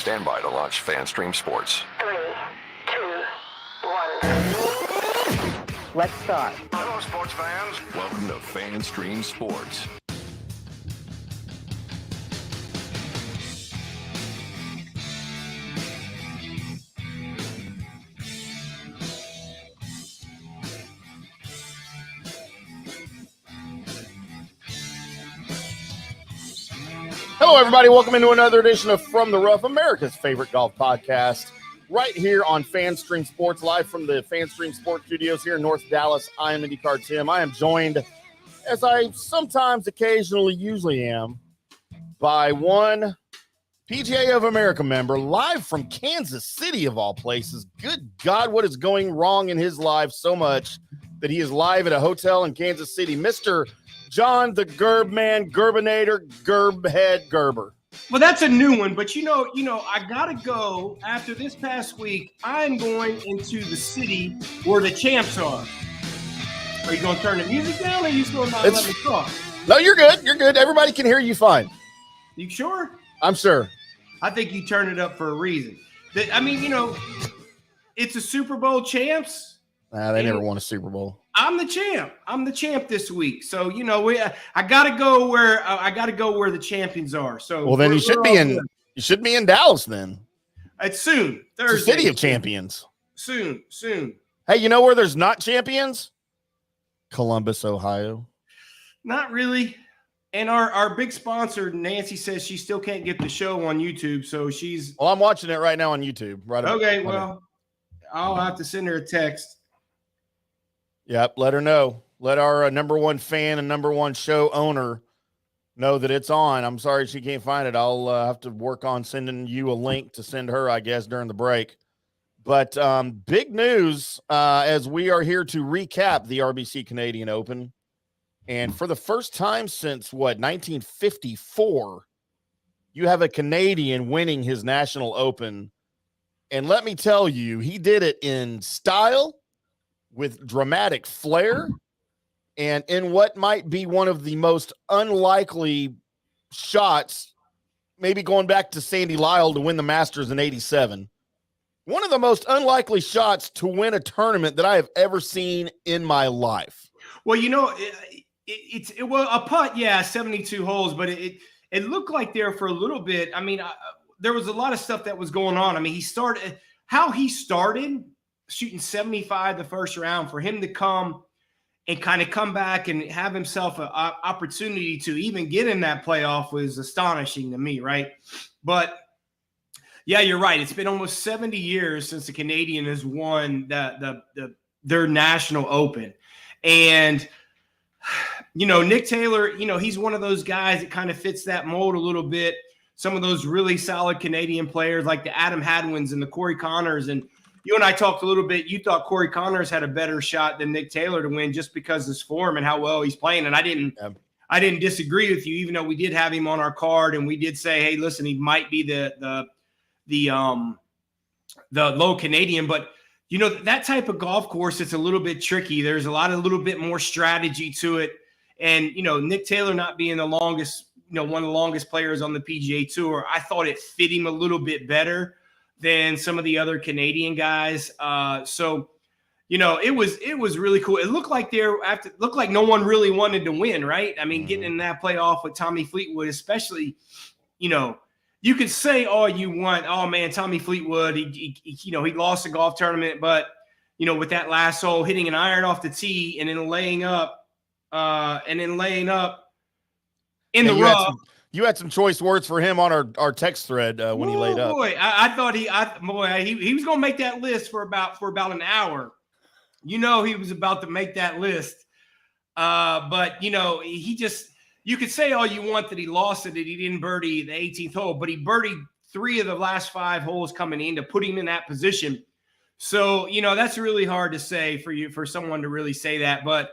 Stand by to launch FanStream Sports. 3, 2, 1. Let's start. Hello, sports fans. Welcome to FanStream Sports. Hello, everybody. Welcome into another edition of From the Rough, America's favorite golf podcast, right here on FanStream Sports, live from the FanStream Sports studios here in North Dallas. I am IndyCarTim. I am joined, as I sometimes, occasionally, usually am, by one PGA of America member, live from Kansas City, of all places. Good God, what is going wrong in his life so much that he is live at a hotel in Kansas City? Mr. John the Gerb Man, Gerbinator, Gerbhead Gerber. Well, that's a new one, but you know, I gotta go after this past week. I'm going into the city where the champs are. Are you gonna turn the music down, or are you still not let me talk? No, you're good. You're good. Everybody can hear you fine. You sure? I'm sure. I think you turned it up for a reason. I mean, it's a Super Bowl champs. Nah, they never won a Super Bowl. I'm the champ. I'm the champ this week. So I gotta go where the champions are. So well, then you should be in Dallas then. It's soon. Thursday. It's the city of champions. Soon. Hey, you know where there's not champions? Columbus, Ohio. Not really. And our big sponsor, Nancy, says she still can't get the show on YouTube. So she's. Well, I'm watching it right now on YouTube. Right. Okay. Well, I'll have to send her a text. Yep. Let her know. Let our number one fan and number one show owner know that it's on. I'm sorry she can't find it. I'll have to work on sending you a link to send her, I guess, during the break. But big news as we are here to recap the RBC Canadian Open. And for the first time since, 1954, you have a Canadian winning his National Open. And let me tell you, he did it in style, with dramatic flair, and in what might be one of the most unlikely shots, maybe going back to Sandy Lyle to win the Masters in '87. One of the most unlikely shots to win a tournament that I have ever seen in my life. Well, it's a putt, 72 holes, but it looked like there for a little bit. I mean, there was a lot of stuff that was going on. I mean, he started shooting 75 the first round. For him to come back and have himself an opportunity to even get in that playoff was astonishing to me, right? But yeah, you're right. It's been almost 70 years since the Canadian has won their National Open. And Nick Taylor, he's one of those guys that kind of fits that mold a little bit. Some of those really solid Canadian players like the Adam Hadwins and the Corey Connors. And you and I talked a little bit. You thought Corey Connors had a better shot than Nick Taylor to win just because of his form and how well he's playing. And I didn't disagree with you, even though we did have him on our card and we did say, hey, listen, he might be the low Canadian, but that type of golf course, it's a little bit tricky. There's a little bit more strategy to it. And, Nick Taylor not being the longest, one of the longest players on the PGA Tour, I thought it fit him a little bit better than some of the other Canadian guys. So it was really cool. It looked like no one really wanted to win, right? I mean, getting in that playoff with Tommy Fleetwood, especially, you could say all you want. Oh man, Tommy Fleetwood, he lost a golf tournament, but with that last hole, hitting an iron off the tee and then laying up in the rough. You had some choice words for him on our text thread when he laid up. Boy, I thought he was going to make that list for about an hour. He was about to make that list. But you could say all you want that he lost it, that he didn't birdie the 18th hole, but he birdied 3 of the last 5 holes coming in to put him in that position. So, that's really hard to say for someone to really say that. But,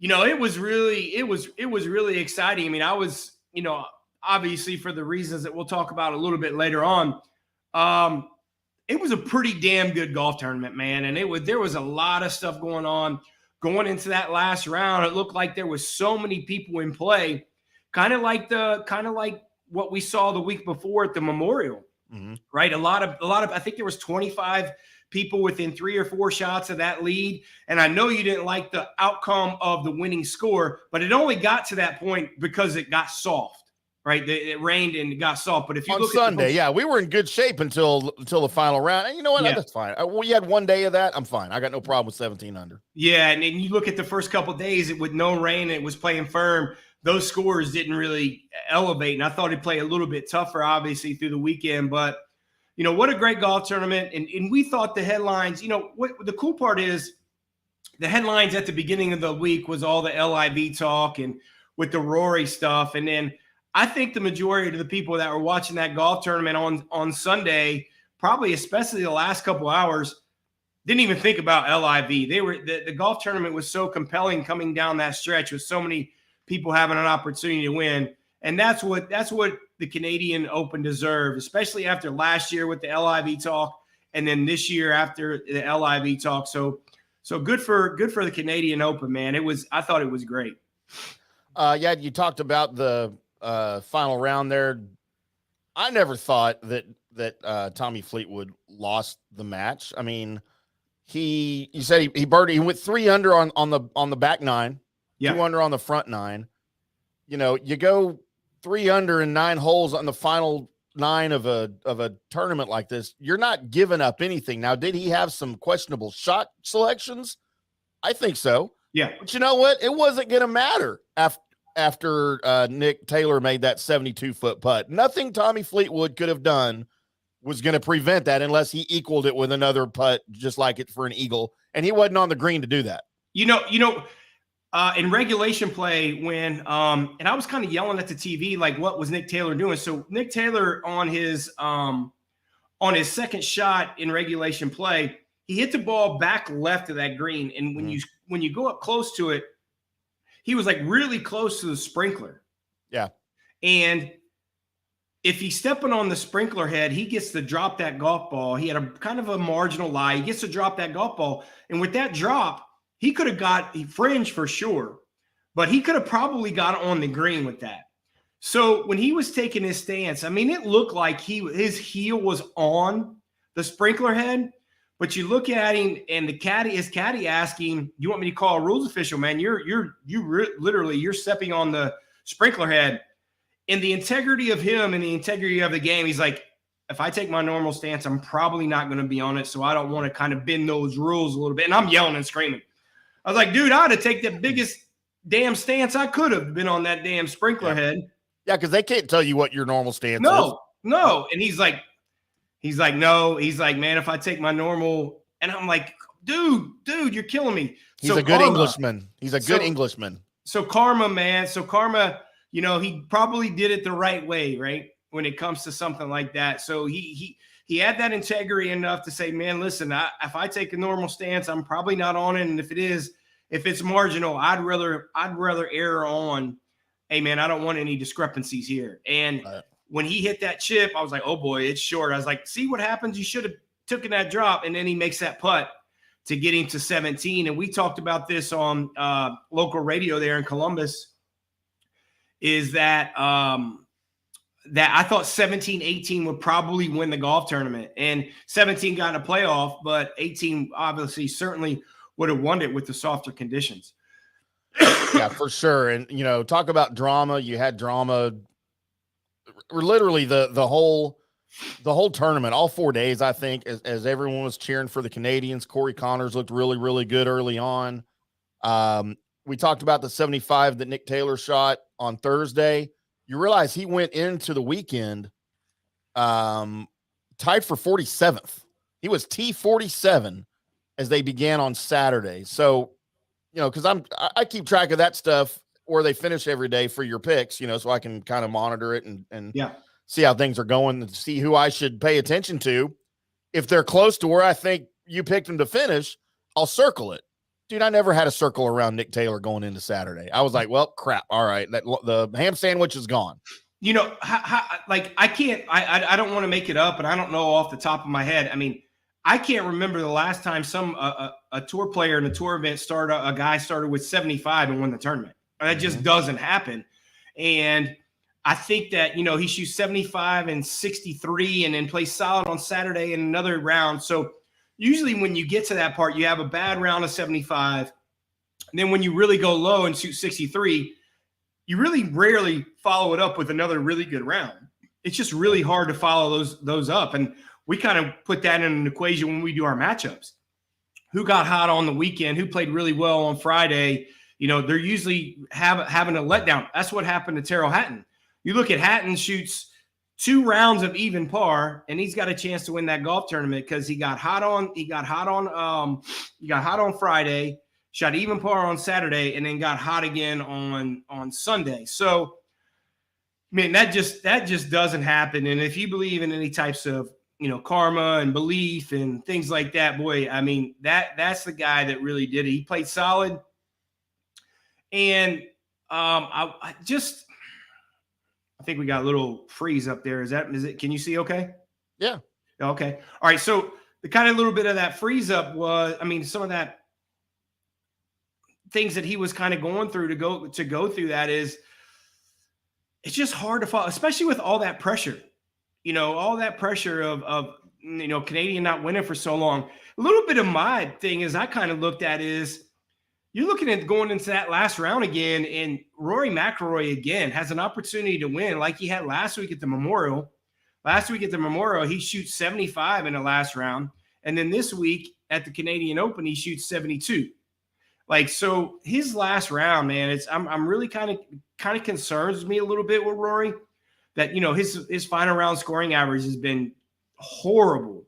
it was really exciting. I mean, I was, obviously for the reasons that we'll talk about a little bit later on, it was a pretty damn good golf tournament, man. And there was a lot of stuff going on. Going into that last round, it looked like there was so many people in play, kind of like what we saw the week before at the Memorial. right? A lot of, I think there was 25 people within 3 or 4 shots of that lead. And I know you didn't like the outcome of the winning score, but it only got to that point because it got soft, right? It rained and it got soft. But if you on look Sunday, we were in good shape until the final round. And you know what? Yeah. That's fine. We had one day of that. I'm fine. I got no problem with 17 under. Yeah, and then you look at the first couple of days, with no rain, it was playing firm. Those scores didn't really elevate, and I thought it'd play a little bit tougher, obviously, through the weekend. But, you know, what a great golf tournament. And we thought the headlines, you know, what the cool part is, the headlines at the beginning of the week was all the LIV talk and with the Rory stuff. And then I think the majority of the people that were watching that golf tournament on Sunday, probably especially the last couple hours, didn't even think about LIV. The golf tournament was so compelling coming down that stretch with so many people having an opportunity to win. And that's what the Canadian Open deserved, especially after last year with the LIV talk, and then this year after the LIV talk. So good for the Canadian Open, man. I thought it was great. You talked about the final round there. I never thought that Tommy Fleetwood lost the match. I mean, you said he birdied. He went 3 under on the back 9, 2 under on the front 9. You know, you go 3 under in 9 holes on the final 9 of a tournament like this. You're not giving up anything. Now, did he have some questionable shot selections? I think so. Yeah. But you know what? It wasn't going to matter after Nick Taylor made that 72-foot putt. Nothing Tommy Fleetwood could have done was going to prevent that unless he equaled it with another putt just like it for an eagle, and he wasn't on the green to do that. In regulation play, when and I was kind of yelling at the TV, like, what was Nick Taylor doing? So Nick Taylor on his second shot in regulation play, he hit the ball back left of that green, and when you go up close to it, he was like really close to the sprinkler. Yeah, and if he's stepping on the sprinkler head, he gets to drop that golf ball. He had a kind of a marginal lie. He gets to drop that golf ball. And with that drop, he could have got fringe for sure, but he could have probably got on the green with that. So when he was taking his stance, I mean, it looked like his heel was on the sprinkler head, but you look at him and his caddy asking, "You want me to call a rules official, man? You're stepping on the sprinkler head." In the integrity of him and the integrity of the game, he's like, if I take my normal stance, I'm probably not going to be on it. So I don't want to kind of bend those rules a little bit. And I'm yelling and screaming. I was like, dude, I had to take the biggest damn stance I could have been on that damn sprinkler head. Yeah, because they can't tell you what your normal stance is. No. And he's like, no. He's like, man, if I take my normal, and I'm like, dude, you're killing me. He's a good Englishman. So karma, man. So karma, you know, he probably did it the right way, right? When it comes to something like that. So he had that integrity enough to say, man, listen, if I take a normal stance, I'm probably not on it. And if it's marginal, I'd rather err on, hey man, I don't want any discrepancies here. And when he hit that chip, I was like, oh boy, it's short. I was like, see what happens? You should have taken that drop. And then he makes that putt to get him to 17. And we talked about this on local radio there in Columbus, is that that I thought 17, 18 would probably win the golf tournament, and 17 got in a playoff, but 18 obviously certainly would have won it with the softer conditions. Yeah, for sure. And, you know, talk about drama. You had drama literally the whole tournament, all 4 days, I think, as everyone was cheering for the Canadians. Corey Connors looked really, really good early on. We talked about the 75 that Nick Taylor shot on Thursday. You realize he went into the weekend tied for 47th. He was T47 as they began on Saturday. So, you know, because I keep track of that stuff where they finish every day for your picks, you know, so I can kind of monitor it and see how things are going and see who I should pay attention to. If they're close to where I think you picked them to finish, I'll circle it. Dude, I never had a circle around Nick Taylor going into Saturday. I was like, well, crap. All right. The ham sandwich is gone. You know, I don't want to make it up, and I don't know off the top of my head. I mean, I can't remember the last time a tour player in a tour event a guy started with 75 and won the tournament. That just doesn't happen. And I think that, he shoots 75 and 63 and then plays solid on Saturday in another round. So usually when you get to that part, you have a bad round of 75. And then when you really go low and shoot 63, you really rarely follow it up with another really good round. It's just really hard to follow those up. And we kind of put that in an equation when we do our matchups. Who got hot on the weekend? Who played really well on Friday? They're usually having a letdown. That's what happened to Terrell Hatton. You look at Hatton shoots 2 rounds of even par, and he's got a chance to win that golf tournament because he got hot on Friday, shot even par on Saturday, and then got hot again on Sunday. So, man, that just doesn't happen. And if you believe in any types of karma and belief and things like that, boy, I mean, that's the guy that really did it. He played solid. And I think we got a little freeze up there. Is it? Can you see okay? Yeah. Okay. All right. So the kind of little bit of that freeze up was, some of that things that he was kind of going through to go through that is, it's just hard to follow, especially with all that pressure, all that pressure of Canadian not winning for so long. A little bit of my thing is I kind of looked at is, you're looking at going into that last round again, and Rory McIlroy again has an opportunity to win like he had last week at the Memorial. Last week at the Memorial, he shoots 75 in the last round. And then this week at the Canadian Open, he shoots 72. So his last round, man, I'm really kind of concerns me a little bit with Rory that, his final round scoring average has been horrible.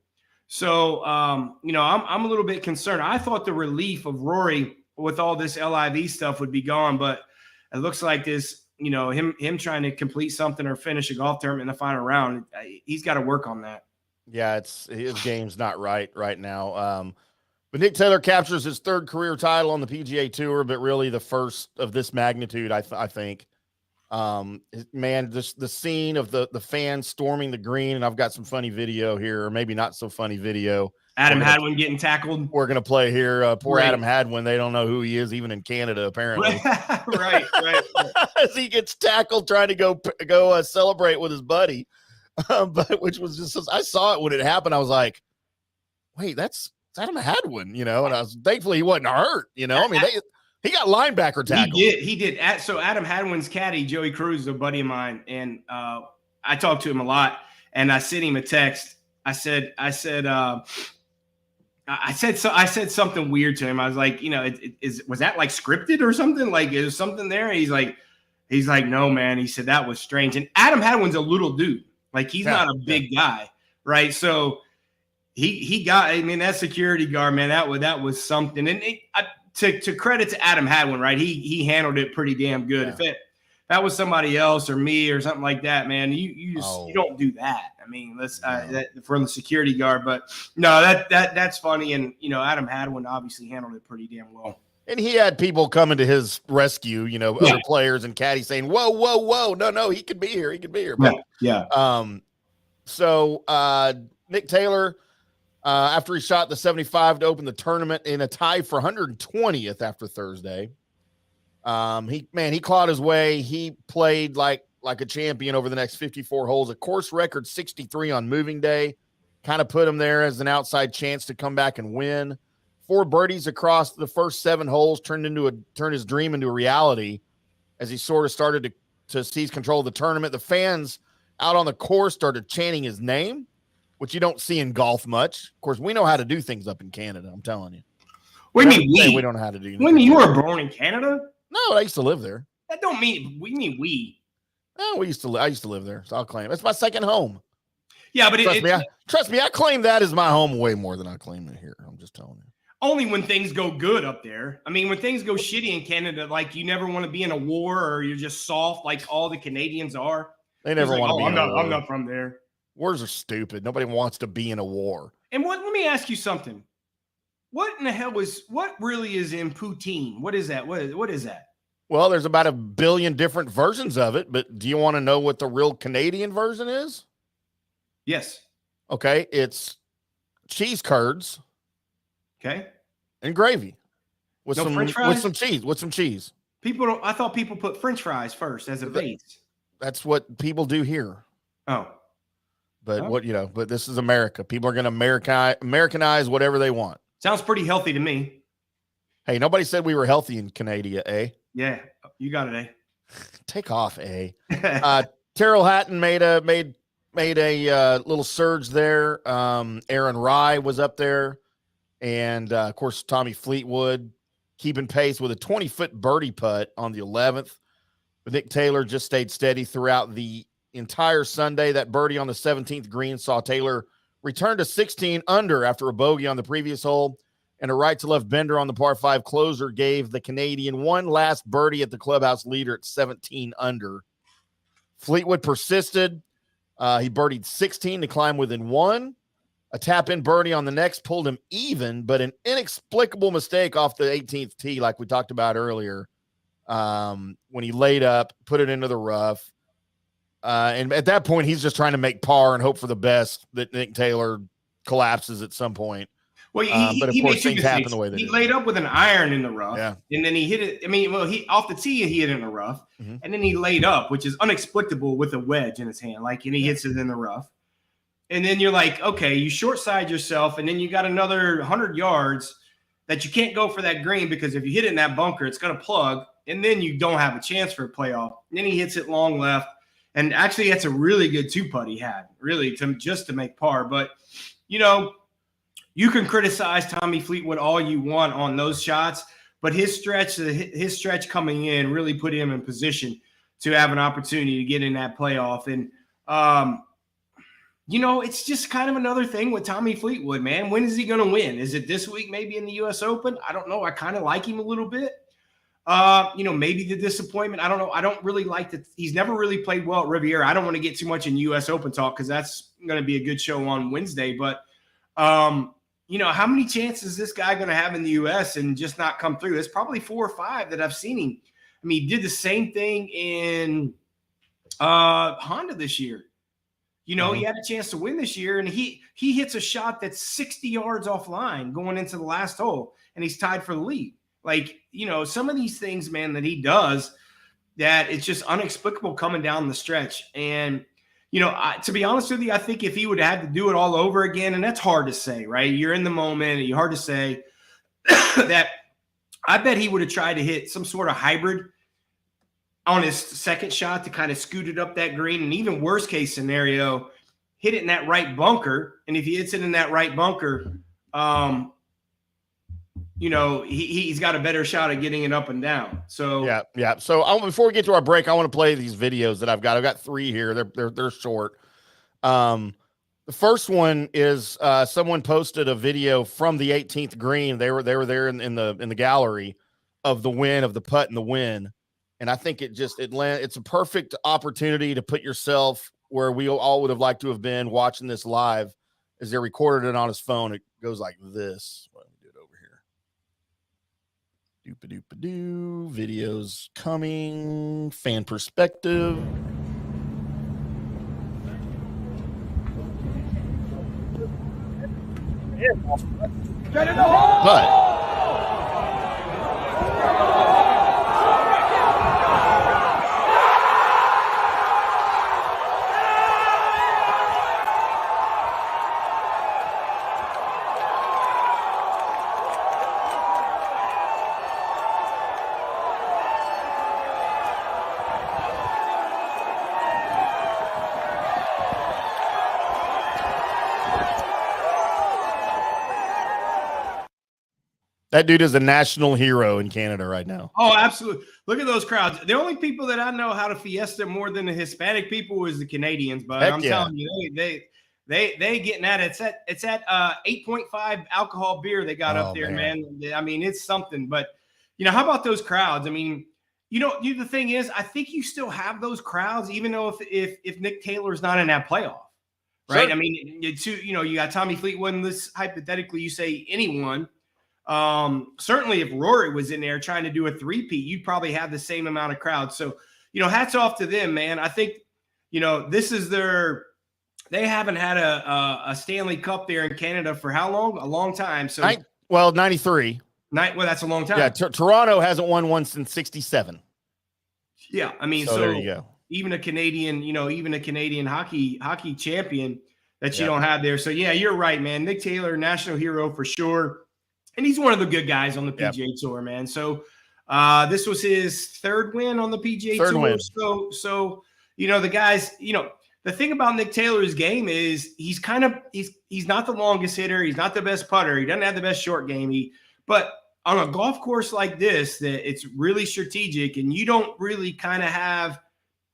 So, I'm a little bit concerned. I thought the relief of Rory with all this LIV stuff would be gone, but it looks like this, him trying to complete something or finish a golf tournament in the final round, he's got to work on that. Yeah, his game's not right now. But Nick Taylor captures his 3rd career title on the PGA Tour, but really the first of this magnitude, I think. Man, just the scene of the fans storming the green, and I've got some funny video here, or maybe not so funny video. Adam Hadwin getting tackled. We're going to play here. Poor Right. Adam Hadwin. They don't know who he is, even in Canada, apparently. Right. As he gets tackled trying to go celebrate with his buddy. But which was just, I saw it when it happened. I was like, wait, that's Adam Hadwin, and I was thankfully he wasn't hurt, he got linebacker tackled. He did. So Adam Hadwin's caddy, Joey Cruz, is a buddy of mine. And I talked to him a lot, and I sent him a text. I said something weird to him. I was like, was that like scripted or something? Like, is something there? And he's like, no, man. He said that was strange. And Adam Hadwin's a little dude. Like, he's not a big guy, right? So he got. That security guard, man, that was something. And to credit to Adam Hadwin, right? He handled it pretty damn good. Yeah. If that was somebody else or me or something like that, man, you don't do that. For the security guard, but no, that's funny. And Adam Hadwin obviously handled it pretty damn well. And he had people coming to his rescue, other players and caddies saying, whoa, no, he could be here. But, yeah. So Nick Taylor, after he shot the 75 to open the tournament in a tie for 120th after Thursday, he clawed his way. He played like a champion over the next 54 holes, a course record 63 on moving day, kind of put him there as an outside chance to come back and win. 4 birdies across the first 7 holes turned his dream into a reality as he sort of started to seize control of the tournament. The fans out on the course started chanting his name, which you don't see in golf much. Of course, we know how to do things up in Canada. I'm telling you. We don't know how to do. When you were born in Canada? No, I used to live there. That don't mean we. No, I used to live there, so I'll claim it. It's my second home. Yeah, but trust me, I claim that as my home way more than I claim it here. I'm just telling you. Only when things go good up there. When things go shitty in Canada, like you never want to be in a war or you're just soft like all the Canadians are. They never want to be in a war. I'm not from there. Wars are stupid. Nobody wants to be in a war. And let me ask you something. What in the hell what really is in poutine? What is that? What is that? Well, there's about 1 billion different versions of it, but do you want to know what the real Canadian version is? Yes. Okay, it's cheese curds. Okay. And gravy. With French fries? With some cheese. I thought people put French fries first as a base. that's what people do here. Oh. But but this is America. People are going to Americanize whatever they want. Sounds pretty healthy to me. Hey, nobody said we were healthy in Canada, eh? Yeah, you got it, eh? Take off, eh? Terrell Hatton made a little surge there. Aaron Rye was up there, and of course Tommy Fleetwood keeping pace with a 20-foot birdie putt on the 11th. But Nick Taylor just stayed steady throughout the entire Sunday. That birdie on the 17th green saw Taylor return to 16 under after a bogey on the previous hole, and a right to left bender on the par 5 closer gave the Canadian one last birdie at the clubhouse leader at 17 under. Fleetwood persisted. He birdied 16 to climb within 1. A tap-in birdie on the next pulled him even, but an inexplicable mistake off the 18th tee, like we talked about earlier, when he laid up, put it into the rough. And at that point, he's just trying to make par and hope for the best that Nick Taylor collapses at some point. Well, but of course, things happen the way they do. He laid up with an iron in the rough, and then he hit it. I mean, he off the tee, he hit it in the rough, and then he laid up, which is inexplicable with a wedge in his hand, and he hits it in the rough. And then you're like, okay, you short side yourself, and then you got another 100 yards that you can't go for that green because if you hit it in that bunker, it's going to plug, and then you don't have a chance for a playoff. And then he hits it long left, and actually that's a really good 2-putt he had, really, just to make par. But, you can criticize Tommy Fleetwood all you want on those shots, but his stretch coming in really put him in position to have an opportunity to get in that playoff. And, it's just kind of another thing with Tommy Fleetwood, man. When is he going to win? Is it this week, maybe in the U.S. Open? I don't know. I kind of like him a little bit. Maybe the disappointment. I don't know. I don't really like that. He's never really played well at Riviera. I don't want to get too much in U.S. Open talk because that's going to be a good show on Wednesday. But, how many chances is this guy going to have in the U.S. and just not come through? There's probably 4 or 5 that I've seen him. I mean, he did the same thing in Honda this year. He had a chance to win this year, and he hits a shot that's 60 yards offline going into the last hole, and he's tied for the lead. Some of these things, man, that he does that it's just inexplicable coming down the stretch. And, to be honest with you, I think if he would have had to do it all over again, and that's hard to say, right? You're in the moment, and you're hard to say that I bet he would have tried to hit some sort of hybrid on his second shot to kind of scoot it up that green. And even worst case scenario, hit it in that right bunker. And if he hits it in that right bunker, he's got a better shot at getting it up and down. So yeah. So before we get to our break, I want to play these videos that I've got. I've got 3 here. They're short. The first one is someone posted a video from the 18th green. They were there in the gallery of the win, of the putt and the win. And I think it's a perfect opportunity to put yourself where we all would have liked to have been watching this live, as they recorded it on his phone. It goes like this. Let me do it over here. Doop-a-doop-a-doo. Videos coming. Fan perspective. Get in the hole! But that dude is a national hero in Canada right now. Oh, absolutely. Look at those crowds. The only people that I know how to fiesta more than the Hispanic people is the Canadians, but I'm telling you, they getting at it. It's at 8.5 alcohol beer they got up there, man. I mean, it's something. But how about those crowds? I mean, the thing is, I think you still have those crowds, even though if Nick Taylor's not in that playoff, right? Sure. I mean, you got Tommy Fleetwood, and this hypothetically, you say anyone. Certainly if Rory was in there trying to do a 3-peat, you'd probably have the same amount of crowd. So, hats off to them, man. I think, this is they haven't had a Stanley Cup there in Canada for how long? A long time. So, 93. Well, that's a long time. Yeah. Toronto hasn't won one since 67. Yeah. I mean, so there you go. even a Canadian, even a Canadian hockey champion that you don't have there. So yeah, you're right, man. Nick Taylor, national hero for sure. And he's one of the good guys on the PGA Tour, man. So this was his third win on the PGA Tour. Win. So the guys, the thing about Nick Taylor's game is he's not the longest hitter. He's not the best putter. He doesn't have the best short game. But on a golf course like this, that it's really strategic and you don't really kind of have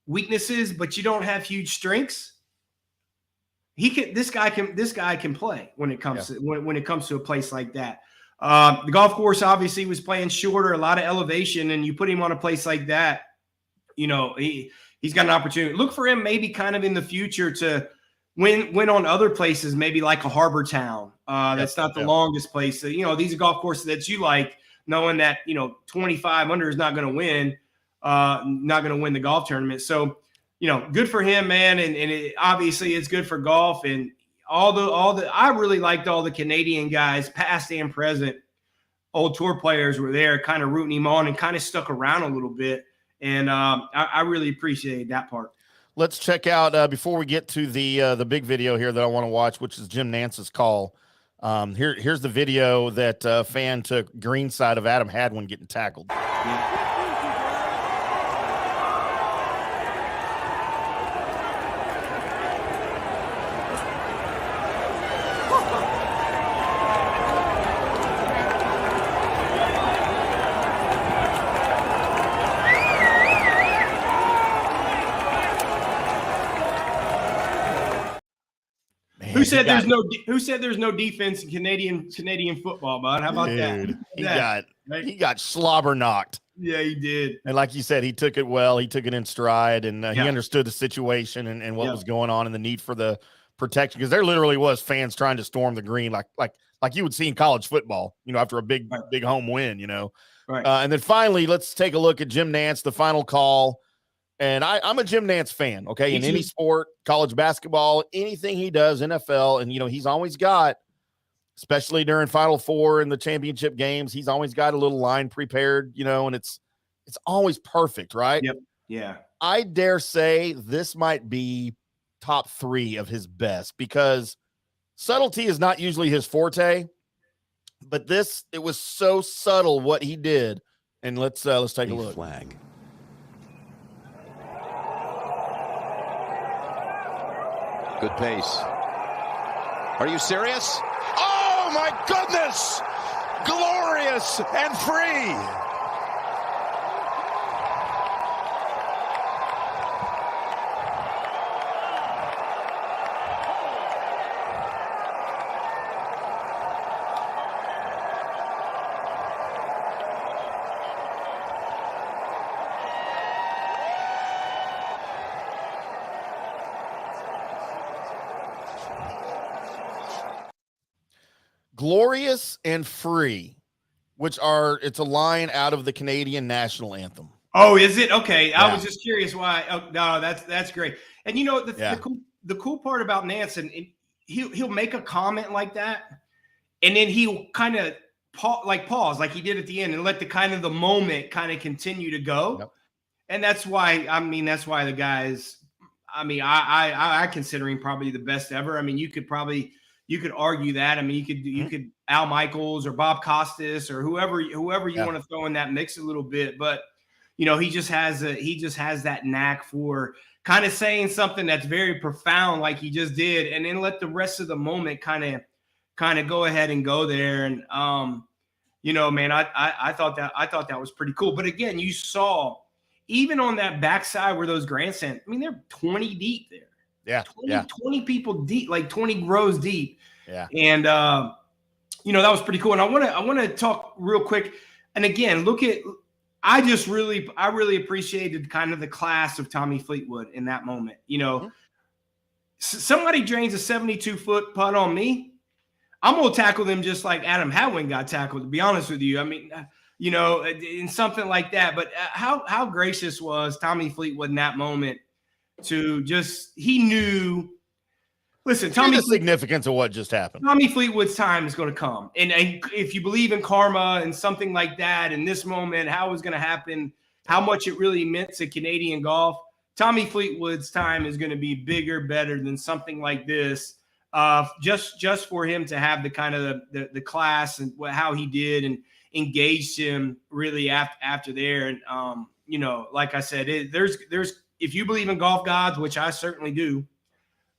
weaknesses, but you don't have huge strengths. This guy can play when it comes to when it comes to a place like that. The golf course obviously was playing shorter, a lot of elevation, and you put him on a place like that, he's got an opportunity. Look for him maybe kind of in the future to win on other places, maybe like a harbor town. That's not the longest place. So, these are golf courses that you like, knowing that 25 under is not going to win the golf tournament. So, good for him, man. And obviously it's good for golf and I really liked all the Canadian guys, past and present, old tour players were there kind of rooting him on and kind of stuck around a little bit. And I really appreciated that part. Let's check out before we get to the big video here that I want to watch, which is Jim Nance's call. Here's the video that fan took green side of Adam Hadwin getting tackled. Yeah. Who said there's no defense in Canadian football, bud? How about that? He got slobber knocked. Yeah, he did. And like you said, he took it well. He took it in stride, and he understood the situation and what was going on and the need for the protection, because there literally was fans trying to storm the green like you would see in college football, after a big home win, Right. And then finally, let's take a look at Jim Nance, the final call. And I'm a Jim Nance fan, okay, in any sport, college basketball, anything he does, NFL, and, he's always got, especially during Final Four and the championship games, he's always got a little line prepared, and it's always perfect, right? Yep. Yeah. I dare say this might be top 3 of his best, because subtlety is not usually his forte, but it was so subtle what he did. And let's take a look. Flag. Good pace. Are you serious? Oh, my goodness! Glorious and free! Glorious and free, it's a line out of the Canadian national anthem. Oh, is it? Okay. Yeah. I was just curious why. Oh, no, that's great. And the cool part about Nance, and he'll make a comment like that, and then he'll kind of pause like he did at the end and let the moment kind of continue to go. Yep. And that's why the guys, I consider him probably the best ever. You could argue that. You could Al Michaels or Bob Costas or whoever you want to throw in that mix a little bit. But, he just has that knack for kind of saying something that's very profound like he just did, and then let the rest of the moment kind of go ahead and go there. And, man, I thought that was pretty cool. But again, you saw even on that backside where those grandstands, they're 20 deep there. Yeah, 20 people deep, like 20 rows deep. Yeah. And, that was pretty cool. And I want to talk real quick. And again, I really appreciated kind of the class of Tommy Fleetwood in that moment. Somebody drains a 72-foot putt on me, I'm going to tackle them just like Adam Hadwin got tackled, to be honest with you. In something like that. But how gracious was Tommy Fleetwood in that moment to he knew. Listen, the significance of what just happened. Tommy Fleetwood's time is going to come. And if you believe in karma and something like that, in this moment, how it was going to happen, how much it really meant to Canadian golf, Tommy Fleetwood's time is going to be bigger, better than something like this. Just for him to have the kind of the class and how he did and engaged him really after there. And, like I said, there's if you believe in golf gods, which I certainly do.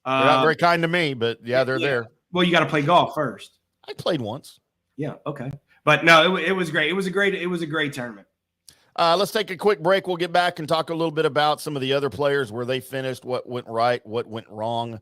They're not very kind to me, but yeah, they're there. Well, you got to play golf first. I played once. Yeah. Okay. But no, it was great. It was a great tournament. Let's take a quick break. We'll get back and talk a little bit about some of the other players, where they finished, what went right, what went wrong,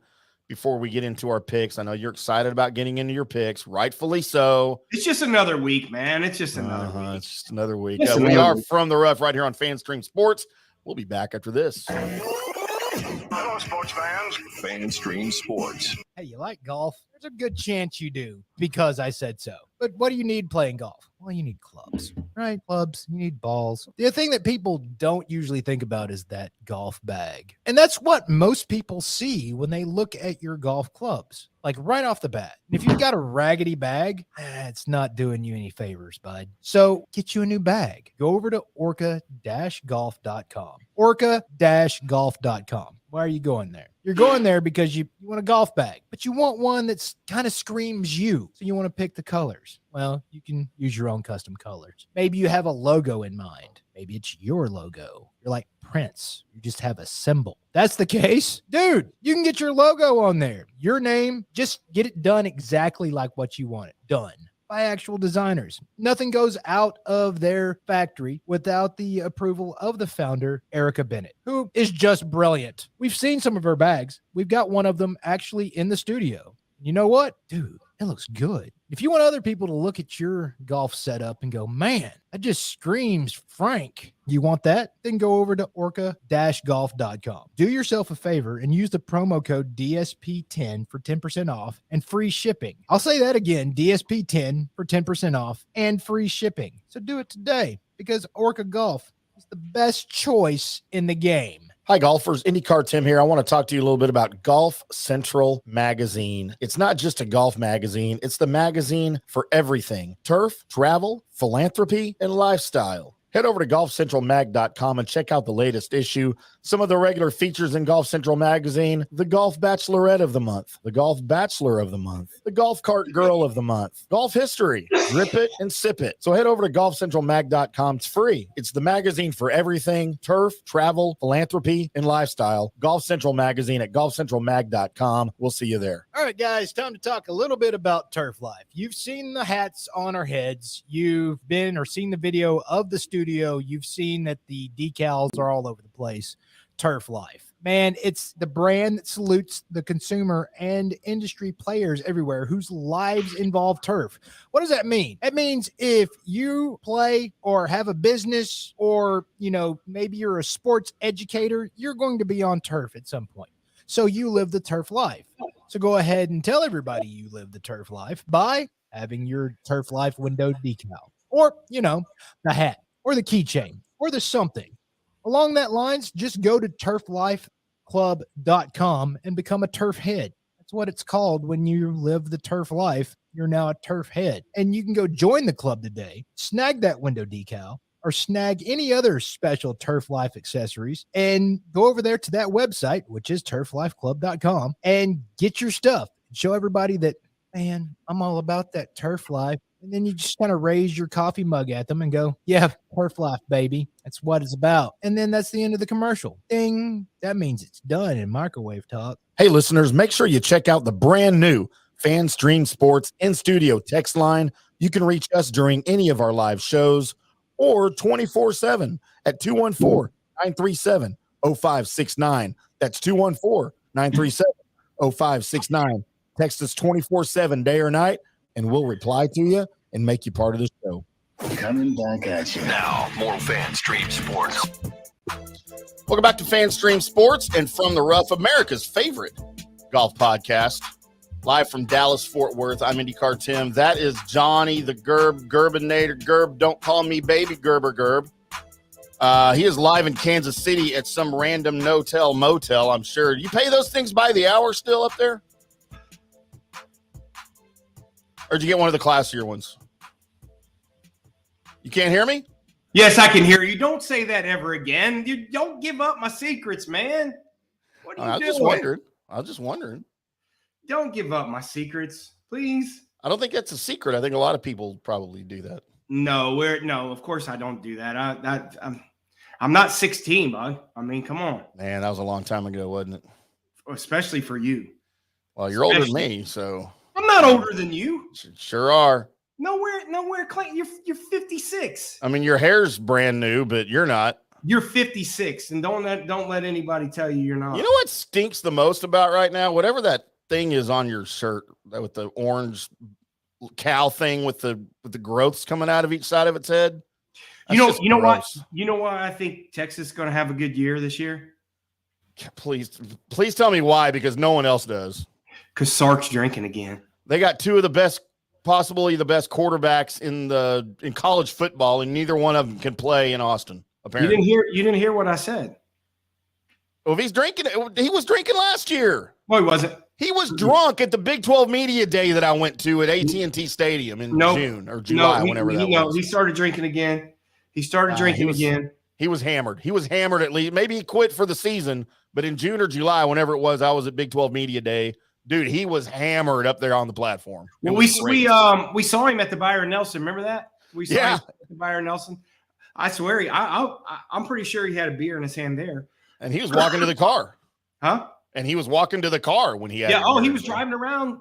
before we get into our picks. I know you're excited about getting into your picks, rightfully so. It's just another week, man. It's just another week. It's just another week. We are From the Rough right here on FanStream Sports. We'll be back after this. Hello, sports fans. FanStream Sports. Hey, you like golf? There's a good chance you do, because I said so. But what do you need playing golf? Well, you need clubs, right? Clubs, you need balls. The thing that people don't usually think about is that golf bag. And that's what most people see when they look at your golf clubs, like right off the bat. And if you've got a raggedy bag, it's not doing you any favors, bud. So get you a new bag. Go over to orca-golf.com. Orca-golf.com. Why are you going there? You're going there because you want a golf bag, but you want one that's kind of screams you. So you want to pick the colors. Well, you can use your own custom colors. Maybe you have a logo in mind. Maybe it's your logo. You're like Prince. You just have a symbol. That's the case. Dude, you can get your logo on there. Your name, just get it done exactly like what you want it done. By actual designers. Nothing goes out of their factory without the approval of the founder, Erica Bennett, who is just brilliant. We've seen some of her bags. We've got one of them actually in the studio. You know what? Dude, it looks good. If you want other people to look at your golf setup and go, man, that just screams Frank. You want that? Then go over to orca-golf.com. Do yourself a favor and use the promo code DSP10 for 10% off and free shipping. I'll say that again, DSP10 for 10% off and free shipping. So do it today, because Orca Golf is the best choice in the game. Hi, golfers. IndyCarTim here. I want to talk to you a little bit about Golf Central Magazine. It's not just a golf magazine. It's the magazine for everything: turf, travel, philanthropy, and lifestyle. Head over to golfcentralmag.com and check out the latest issue. Some of the regular features in Golf Central Magazine: the Golf Bachelorette of the Month, the Golf Bachelor of the Month, the Golf Cart Girl of the Month, Golf History, Drip It and Sip It. So head over to golfcentralmag.com. It's free. It's the magazine for everything: turf, travel, philanthropy, and lifestyle. Golf Central Magazine at golfcentralmag.com. We'll see you there. All right, guys, time to talk a little bit about Turf Life. You've seen the hats on our heads. You've been or seen the video of the studio. You've seen that the decals are all over the place. Turf Life, man, it's the brand that salutes the consumer and industry players everywhere whose lives involve turf. What does that mean? It means if you play or have a business, or maybe you're a sports educator, you're going to be on turf at some point. So you live the turf life. So go ahead and tell everybody you live the turf life by having your Turf Life window decal, or the hat, or the keychain, or the something. Along that lines, just go to turflifeclub.com and become a turf head. That's what it's called when you live the turf life. You're now a turf head. And you can go join the club today, snag that window decal, or snag any other special Turf Life accessories, and go over there to that website, which is turflifeclub.com, and get your stuff. Show everybody that, man, I'm all about that turf life. And then you just kind of raise your coffee mug at them and go, yeah, Turf Life, baby. That's what it's about. And then that's the end of the commercial. Ding. That means it's done in microwave talk. Hey, listeners, make sure you check out the brand new FanStream Sports in-studio text line. You can reach us during any of our live shows or 24/7 at 214-937-0569. That's 214-937-0569. Text us 24/7, day or night, and we'll reply to you and make you part of the show. Coming back at you. Now, more FanStream Sports. Welcome back to FanStream Sports and From the Rough, America's favorite golf podcast. Live from Dallas, Fort Worth, I'm IndyCarTim. That is Johnny the Gerbinator. Gerb, don't call me baby Gerber. He is live in Kansas City at some random motel, I'm sure. You pay those things by the hour still up there? Or did you get one of the classier ones? You can't hear me? Yes, I can hear you. Don't say that ever again. You don't give up my secrets, man. What are you doing? I was just wondering. Don't give up my secrets, please. I don't think that's a secret. I think a lot of people probably do that. No, of course I don't do that. I'm not 16, bud. I mean, come on. Man, that was a long time ago, wasn't it? Especially for you. Well, you're older than me, so. I'm not older than you. Sure are. Nowhere, Clayton. You're 56. I mean, your hair's brand new, but you're not. You're 56, and don't let anybody tell you you're not. You know what stinks the most about right now? Whatever that thing is on your shirt, with the orange cow thing with the growths coming out of each side of its head. You know what? You know why I think Texas is going to have a good year this year? Please tell me why, because no one else does. Because Sark's drinking again. They got two of the best, possibly the best quarterbacks in college football, and neither one of them can play in Austin. Apparently, you didn't hear what I said. Well, if he's drinking, he was drinking last year. No, he wasn't. He was drunk at the Big 12 Media Day that I went to at AT&T Stadium in June or July, whenever that was. He started drinking again. He was hammered. He was hammered at least. Maybe he quit for the season, but in June or July, whenever it was, I was at Big 12 Media Day. Dude, he was hammered up there on the platform. Well, we saw him at the Byron Nelson. Remember that? We saw him at the Byron Nelson. I swear, I'm pretty sure he had a beer in his hand there. And he was walking to the car. Huh? And he was walking to the car when he had. Yeah. He was driving around.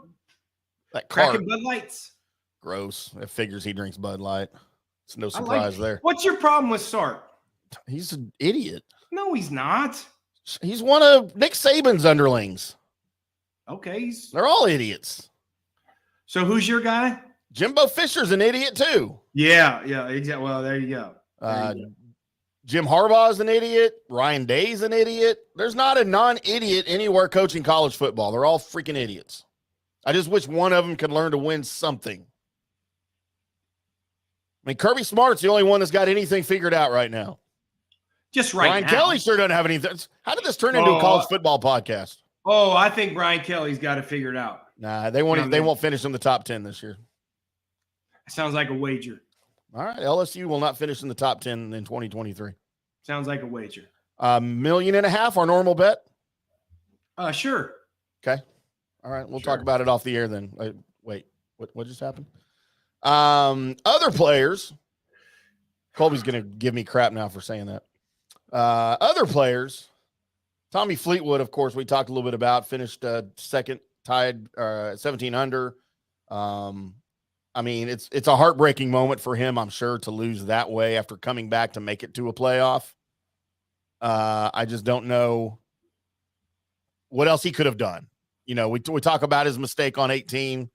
That car. Cracking Bud Lights. Gross. It figures he drinks Bud Light. It's no surprise there. What's your problem with Sark? He's an idiot. No, he's not. He's one of Nick Saban's underlings. Okay. They're all idiots. So who's your guy? Jimbo Fisher's an idiot too. Yeah, exactly. Well, there you go. Jim Harbaugh's an idiot. Ryan Day's an idiot. There's not a non-idiot anywhere coaching college football. They're all freaking idiots. I just wish one of them could learn to win something. I mean, Kirby Smart's the only one that's got anything figured out right now. Just right Brian now. Kelly sure doesn't have anything. How did this turn into a college football podcast? Oh, I think Brian Kelly's got it figured out. Nah, they won't finish in the top 10 this year. Sounds like a wager. All right, LSU will not finish in the top 10 in 2023. Sounds like a wager. $1.5 million, our normal bet? Sure. Okay. All right, we'll talk about it off the air then. Wait, what just happened? Other players. Colby's going to give me crap now for saying that. Other players. Tommy Fleetwood, of course, we talked a little bit about, finished second, tied 17 under. I mean, it's a heartbreaking moment for him, I'm sure, to lose that way after coming back to make it to a playoff. I just don't know what else he could have done. You know, we talk about his mistake on 18.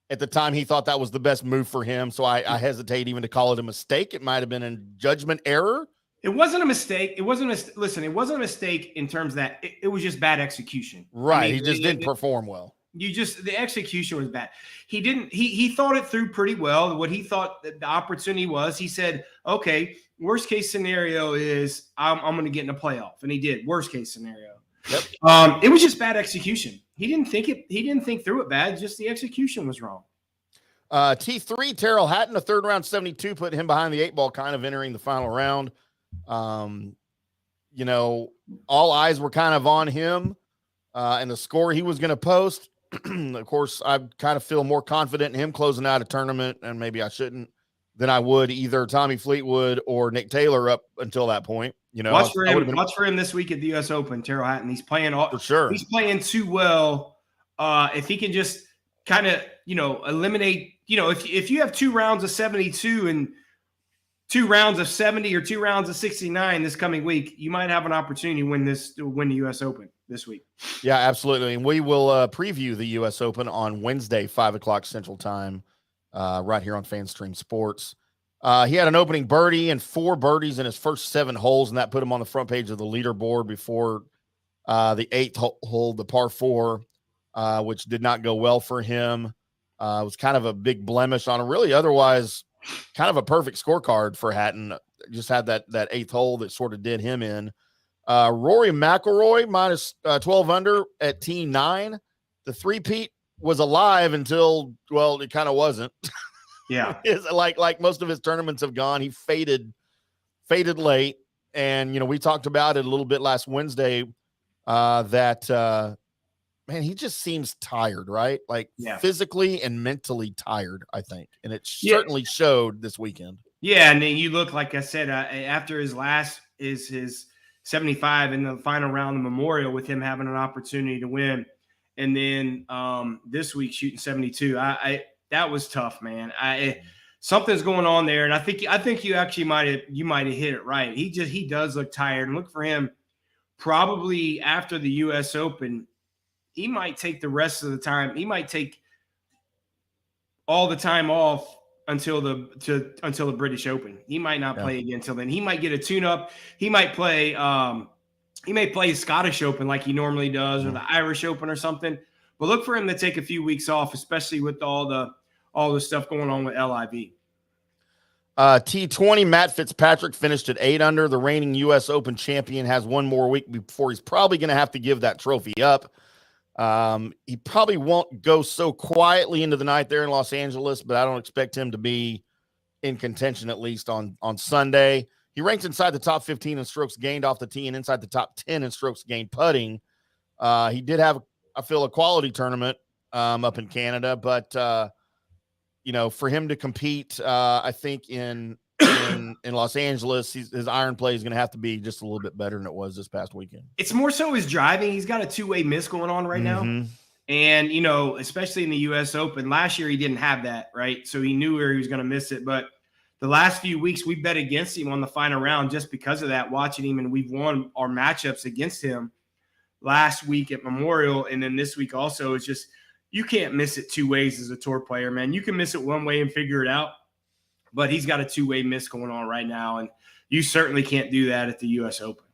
At the time, he thought that was the best move for him, so I hesitate even to call it a mistake. It might have been a judgment error. It wasn't a mistake. It wasn't a mistake in terms that it was just bad execution. Right. I mean, he just didn't perform well. The execution was bad. He thought it through pretty well. What he thought the opportunity was, he said, okay, worst case scenario is I'm going to get in a playoff. And he did. Worst case scenario. Yep. It was just bad execution. He didn't think through it bad. Just the execution was wrong. T3, Terrell Hatton, a third round 72, put him behind the 8 ball, kind of entering the final round. You know, all eyes were kind of on him and the score he was going to post. Of course, I kind of feel more confident in him closing out a tournament, and maybe I shouldn't, than I would either Tommy Fleetwood or Nick Taylor up until that point. You know, watch for him this week at the U.S. Open, Terrell Hatton. He's playing for sure. He's playing too well. If he can just kind of, eliminate, if you have 2 rounds of 72 and 2 rounds of 70 or 2 rounds of 69 this coming week, you might have an opportunity to win the U.S. Open this week. Yeah, absolutely. And we will preview the U.S. Open on Wednesday, 5:00 Central Time, right here on FanStream Sports. He had an opening birdie and 4 birdies in his first 7 holes, and that put him on the front page of the leaderboard before the 8th hole, the par 4, which did not go well for him. It was kind of a big blemish on a really otherwise kind of a perfect scorecard for Hatton. Just had that 8th hole that sort of did him in. Rory McIlroy minus 12 under at T9. The three-peat was alive until, well, it kind of wasn't. Yeah. Like most of his tournaments have gone. He faded faded late. And, you know, we talked about it a little bit last Wednesday that man, he just seems tired, right? Like physically and mentally tired, I think. And it certainly showed this weekend. Yeah. And then you look, like I said, after his 75 in the final round of Memorial with him having an opportunity to win. And then this week shooting 72. That was tough, man. Something's going on there. And I think you actually might have hit it right. He does look tired, and look for him probably after the US Open. He might take the rest of the time. He might take all the time off until the British Open. He might not play again until then. He might get a tune-up. He might play Scottish Open like he normally does, or the Irish Open or something. But look for him to take a few weeks off, especially with all the stuff going on with LIV. T20, Matt Fitzpatrick finished at 8 under. The reigning U.S. Open champion has one more week before he's probably going to have to give that trophy up. He probably won't go so quietly into the night there in Los Angeles, but I don't expect him to be in contention at least on Sunday. He ranks inside the top 15 in strokes gained off the tee and inside the top 10 in strokes gained putting. He did have, I feel, a quality tournament up in Canada, but you know, for him to compete, I think in Los Angeles, his iron play is going to have to be just a little bit better than it was this past weekend. It's more so his driving. He's got a two-way miss going on right now. And, you know, especially in the U.S. Open, last year he didn't have that, right? So he knew where he was going to miss it. But the last few weeks we bet against him on the final round just because of that, watching him, and we've won our matchups against him last week at Memorial. And then this week also, it's just you can't miss it two ways as a tour player, man. You can miss it one way and figure it out. But he's got a two-way miss going on right now, and you certainly can't do that at the U.S. Open.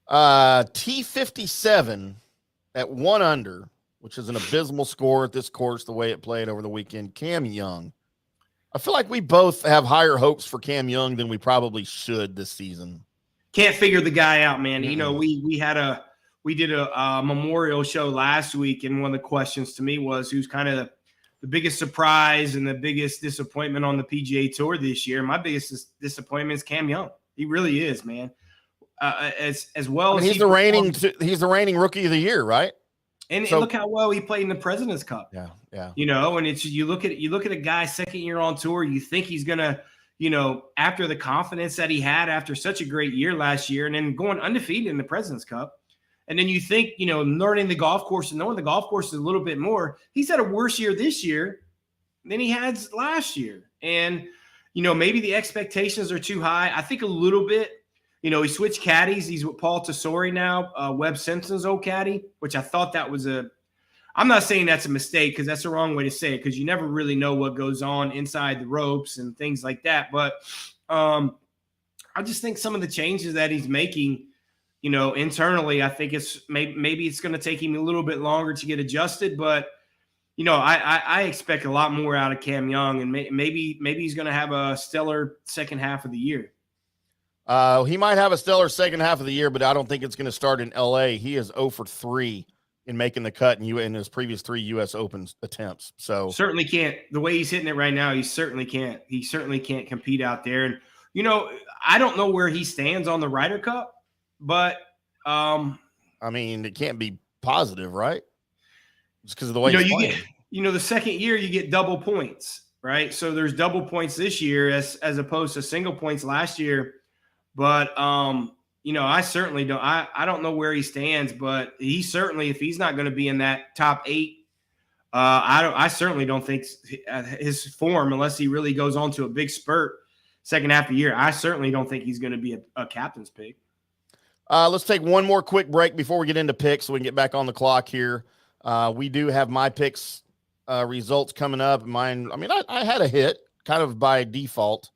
T57 at 1 under, which is an abysmal score at this course, the way it played over the weekend. Cam Young. I feel like we both have higher hopes for Cam Young than we probably should this season. Can't figure the guy out, man. You know, we did a memorial show last week, and one of the questions to me was who's kind of the biggest surprise and the biggest disappointment on the PGA Tour this year. My biggest disappointment is Cam Young. He really is, man. As well as he's the reigning rookie of the year, right? And look how well he played in the President's Cup. Yeah. You know, and it's you look at a guy second year on tour. You think he's gonna, you know, after the confidence that he had after such a great year last year, and then going undefeated in the President's Cup. And then you think, you know, learning the golf course and knowing the golf course a little bit more, he's had a worse year this year than he had last year. And, you know, maybe the expectations are too high. I think a little bit. You know, he switched caddies. He's with Paul Tesori now, Webb Simpson's old caddy, which I thought that was I'm not saying that's a mistake because that's the wrong way to say it because you never really know what goes on inside the ropes and things like that. But I just think some of the changes that he's making, you know, internally, I think it's maybe it's going to take him a little bit longer to get adjusted. But, you know, I expect a lot more out of Cam Young, and maybe he's going to have a stellar second half of the year. He might have a stellar second half of the year, but I don't think it's going to start in L.A. He is 0 for 3 in making the cut in his previous 3 U.S. Open attempts. So certainly can't. The way he's hitting it right now, he certainly can't. He certainly can't compete out there. And, you know, I don't know where he stands on the Ryder Cup. But I mean, it can't be positive, right? Just because of the way he's playing. The second year you get double points, right? So there's double points this year as opposed to single points last year. But you know, I certainly don't. I don't know where he stands, but he certainly, if he's not going to be in that top 8, I certainly don't think his form, unless he really goes on to a big spurt second half of the year, I certainly don't think he's going to be a captain's pick. Let's take one more quick break before we get into picks so we can get back on the clock here. We do have my picks results coming up. Mine, I mean, I had a hit kind of by default.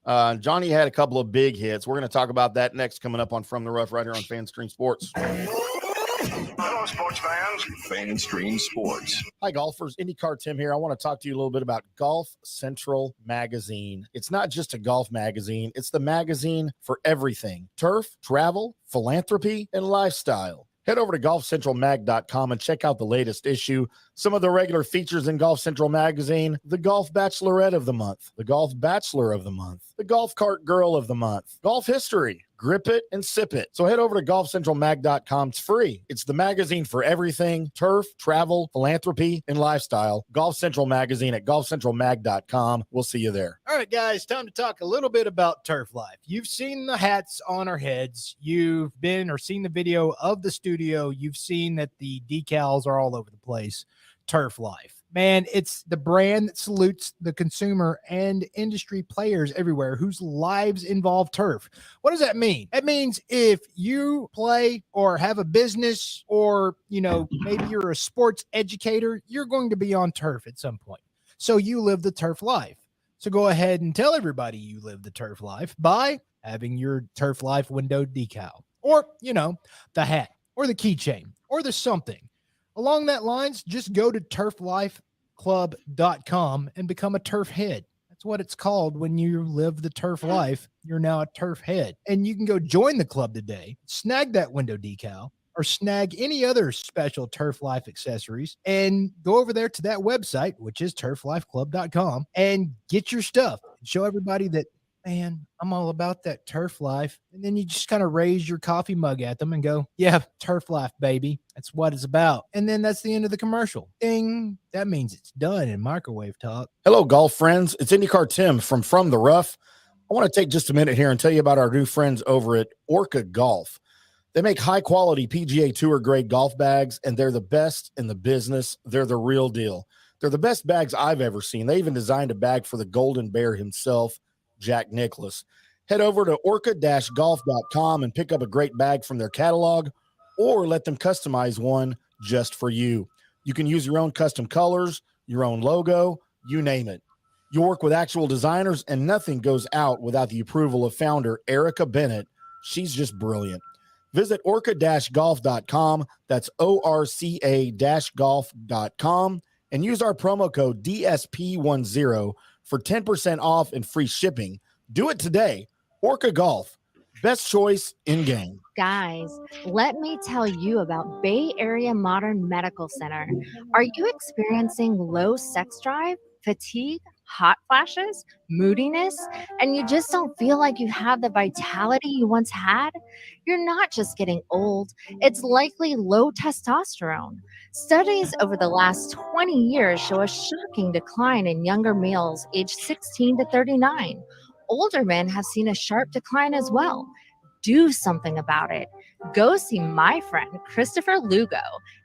Johnny had a couple of big hits. We're going to talk about that next coming up on From the Rough right here on FanStream Sports. Hello, sports fans. FanStream Sports. Hi, golfers. IndyCarTim here. I want to talk to you a little bit about Golf Central Magazine. It's not just a golf magazine. It's the magazine for everything: turf, travel, philanthropy, and lifestyle. Head over to golfcentralmag.com and check out the latest issue. Some of the regular features in Golf Central Magazine: the Golf Bachelorette of the Month, the Golf Bachelor of the Month, the Golf Cart Girl of the Month, Golf History, Grip It and Sip It. So head over to golfcentralmag.com. It's free. It's the magazine for everything: turf, travel, philanthropy, and lifestyle. Golf Central Magazine at golfcentralmag.com. We'll see you there. All right, guys, time to talk a little bit about Turf Life. You've seen the hats on our heads. You've been or seen the video of the studio. You've seen that the decals are all over the place. Turf Life. Man, it's the brand that salutes the consumer and industry players everywhere whose lives involve turf. What does that mean? That means if you play or have a business, or, maybe you're a sports educator, you're going to be on turf at some point. So you live the turf life. So go ahead and tell everybody you live the turf life by having your Turf Life window decal, or, the hat or the keychain or the something. Along that lines, just go to turflifeclub.com and become a turf head. That's what it's called when you live the turf life. You're now a turf head. And you can go join the club today, snag that window decal, or snag any other special Turf Life accessories, and go over there to that website, which is turflifeclub.com, and get your stuff. Show everybody that, man, I'm all about that turf life. And then you just kind of raise your coffee mug at them and go, yeah, turf life, baby. That's what it's about. And then that's the end of the commercial. Ding. That means it's done in microwave talk. Hello, golf friends. It's IndyCarTim from the Rough. I want to take just a minute here and tell you about our new friends over at Orca Golf. They make high-quality PGA Tour grade golf bags, and they're the best in the business. They're the real deal. They're the best bags I've ever seen. They even designed a bag for the Golden Bear himself, Jack Nicklaus. Head over to orca-golf.com and pick up a great bag from their catalog, or let them customize one just for you. You can use your own custom colors, your own logo, you name it. You work with actual designers, and nothing goes out without the approval of founder Erica Bennett. She's just brilliant. Visit orca-golf.com. That's orca-golf.com, and use our promo code DSP10 for 10% off and free shipping. Do it today. Orca Golf, best choice in game. Guys, let me tell you about Bay Area Modern Medical Center. Are you experiencing low sex drive, fatigue, hot flashes, moodiness, and you just don't feel like you have the vitality you once had? You're not just getting old, it's likely low testosterone. Studies over the last 20 years show a shocking decline in younger males aged 16 to 39. Older men have seen a sharp decline as well. Do something about it. Go see my friend Christopher Lugo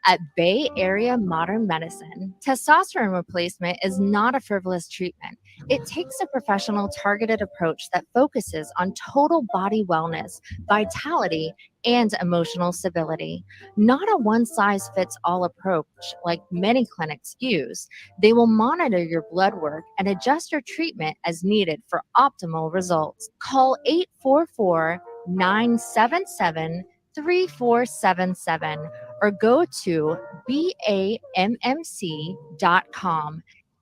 at Bay Area Modern Medicine. Testosterone replacement is not a frivolous treatment. It takes a professional, targeted approach that focuses on total body wellness, vitality, and emotional stability. Not a one-size-fits-all approach like many clinics use. They will monitor your blood work and adjust your treatment as needed for optimal results. Call 844-977-3477 or go to BAMMC.com.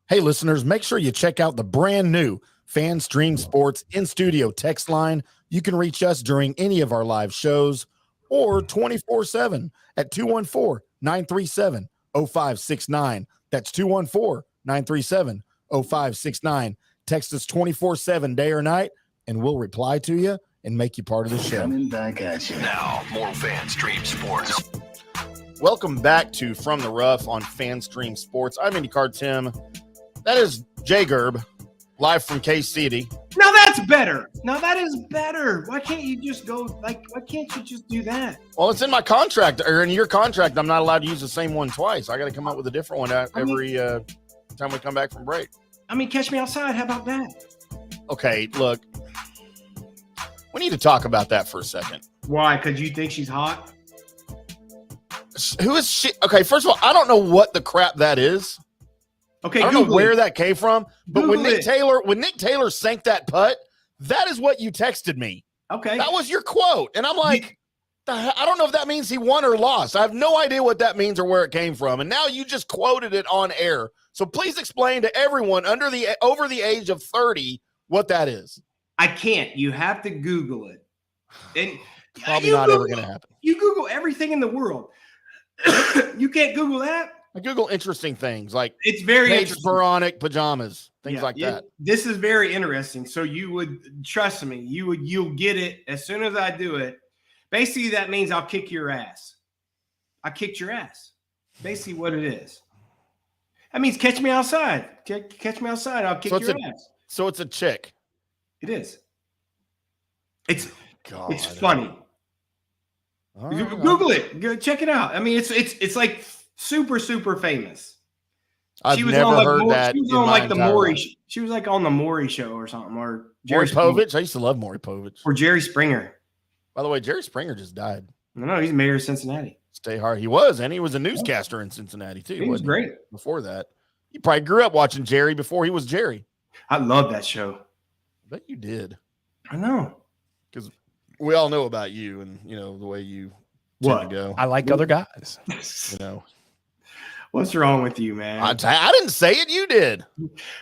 Hey, listeners, make sure you check out the brand new FanStream Sports in-studio text line. You can reach us during any of our live shows or 24/7 at 214-937-0569. That's 214-937-0569. Text us 24/7, day or night, and we'll reply to you and make you part of the show. Coming back at you. Now, more FanStream Sports. Welcome back to From the Rough on FanStream Sports. I'm IndyCarTim. That is Jay Gerb, live from K-City. Now that's better. Now that is better. Why can't you just go, why can't you just do that? Well, it's in my contract, or in your contract. I'm not allowed to use the same one twice. I got to come up with a different one every time we come back from break. Catch me outside. How about that? Okay, look. We need to talk about that for a second. Why? Because you think she's hot? Who is she? Okay, first of all, I don't know what the crap that is. Okay, I don't know where that came from, but when Nick Taylor sank that putt, that is what you texted me. Okay. That was your quote. And I'm like, I don't know if that means he won or lost. I have no idea what that means or where it came from. And now you just quoted it on air. So please explain to everyone over the age of 30 what that is. I can't. You have to Google it. And probably not ever going to happen. You Google everything in the world. You can't Google that. I Google interesting things like It's very Paige interesting. Sporonic pajamas, things like that. This is very interesting. So you would trust me, you'll get it as soon as I do it. Basically, that means I'll kick your ass. I kicked your ass. Basically, what it is. That means catch me outside. Catch me outside. I'll kick your ass. So it's a chick. It is. It's God. It's funny. Right. Google it. Go check it out. I mean, it's like super famous. I've never heard that. She was on like the Maury. She was like on the Maury show or something, or Maury Povich. I used to love Maury Povich. Or Jerry Springer. By the way, Jerry Springer just died. No, he's mayor of Cincinnati. Stay hard. He was, and he was a newscaster in Cincinnati too. He was great before that. You probably grew up watching Jerry before he was Jerry. I love that show. I bet you did. I know. Because we all know about you and, the way you tend to go. I like other guys. What's wrong with you, man? I didn't say it. You did.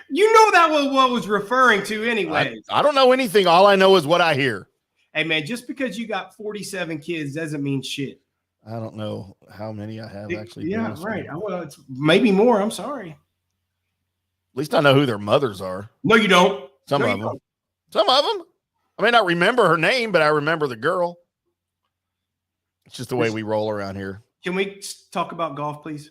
You know that was what was referring to anyway. I don't know anything. All I know is what I hear. Hey, man, just because you got 47 kids doesn't mean shit. I don't know how many I have actually. Yeah, right. Well, it's maybe more. I'm sorry. At least I know who their mothers are. No, you don't. Some of them. Some of them. I may not remember her name, but I remember the girl. It's just the way we roll around here. Can we talk about golf, please?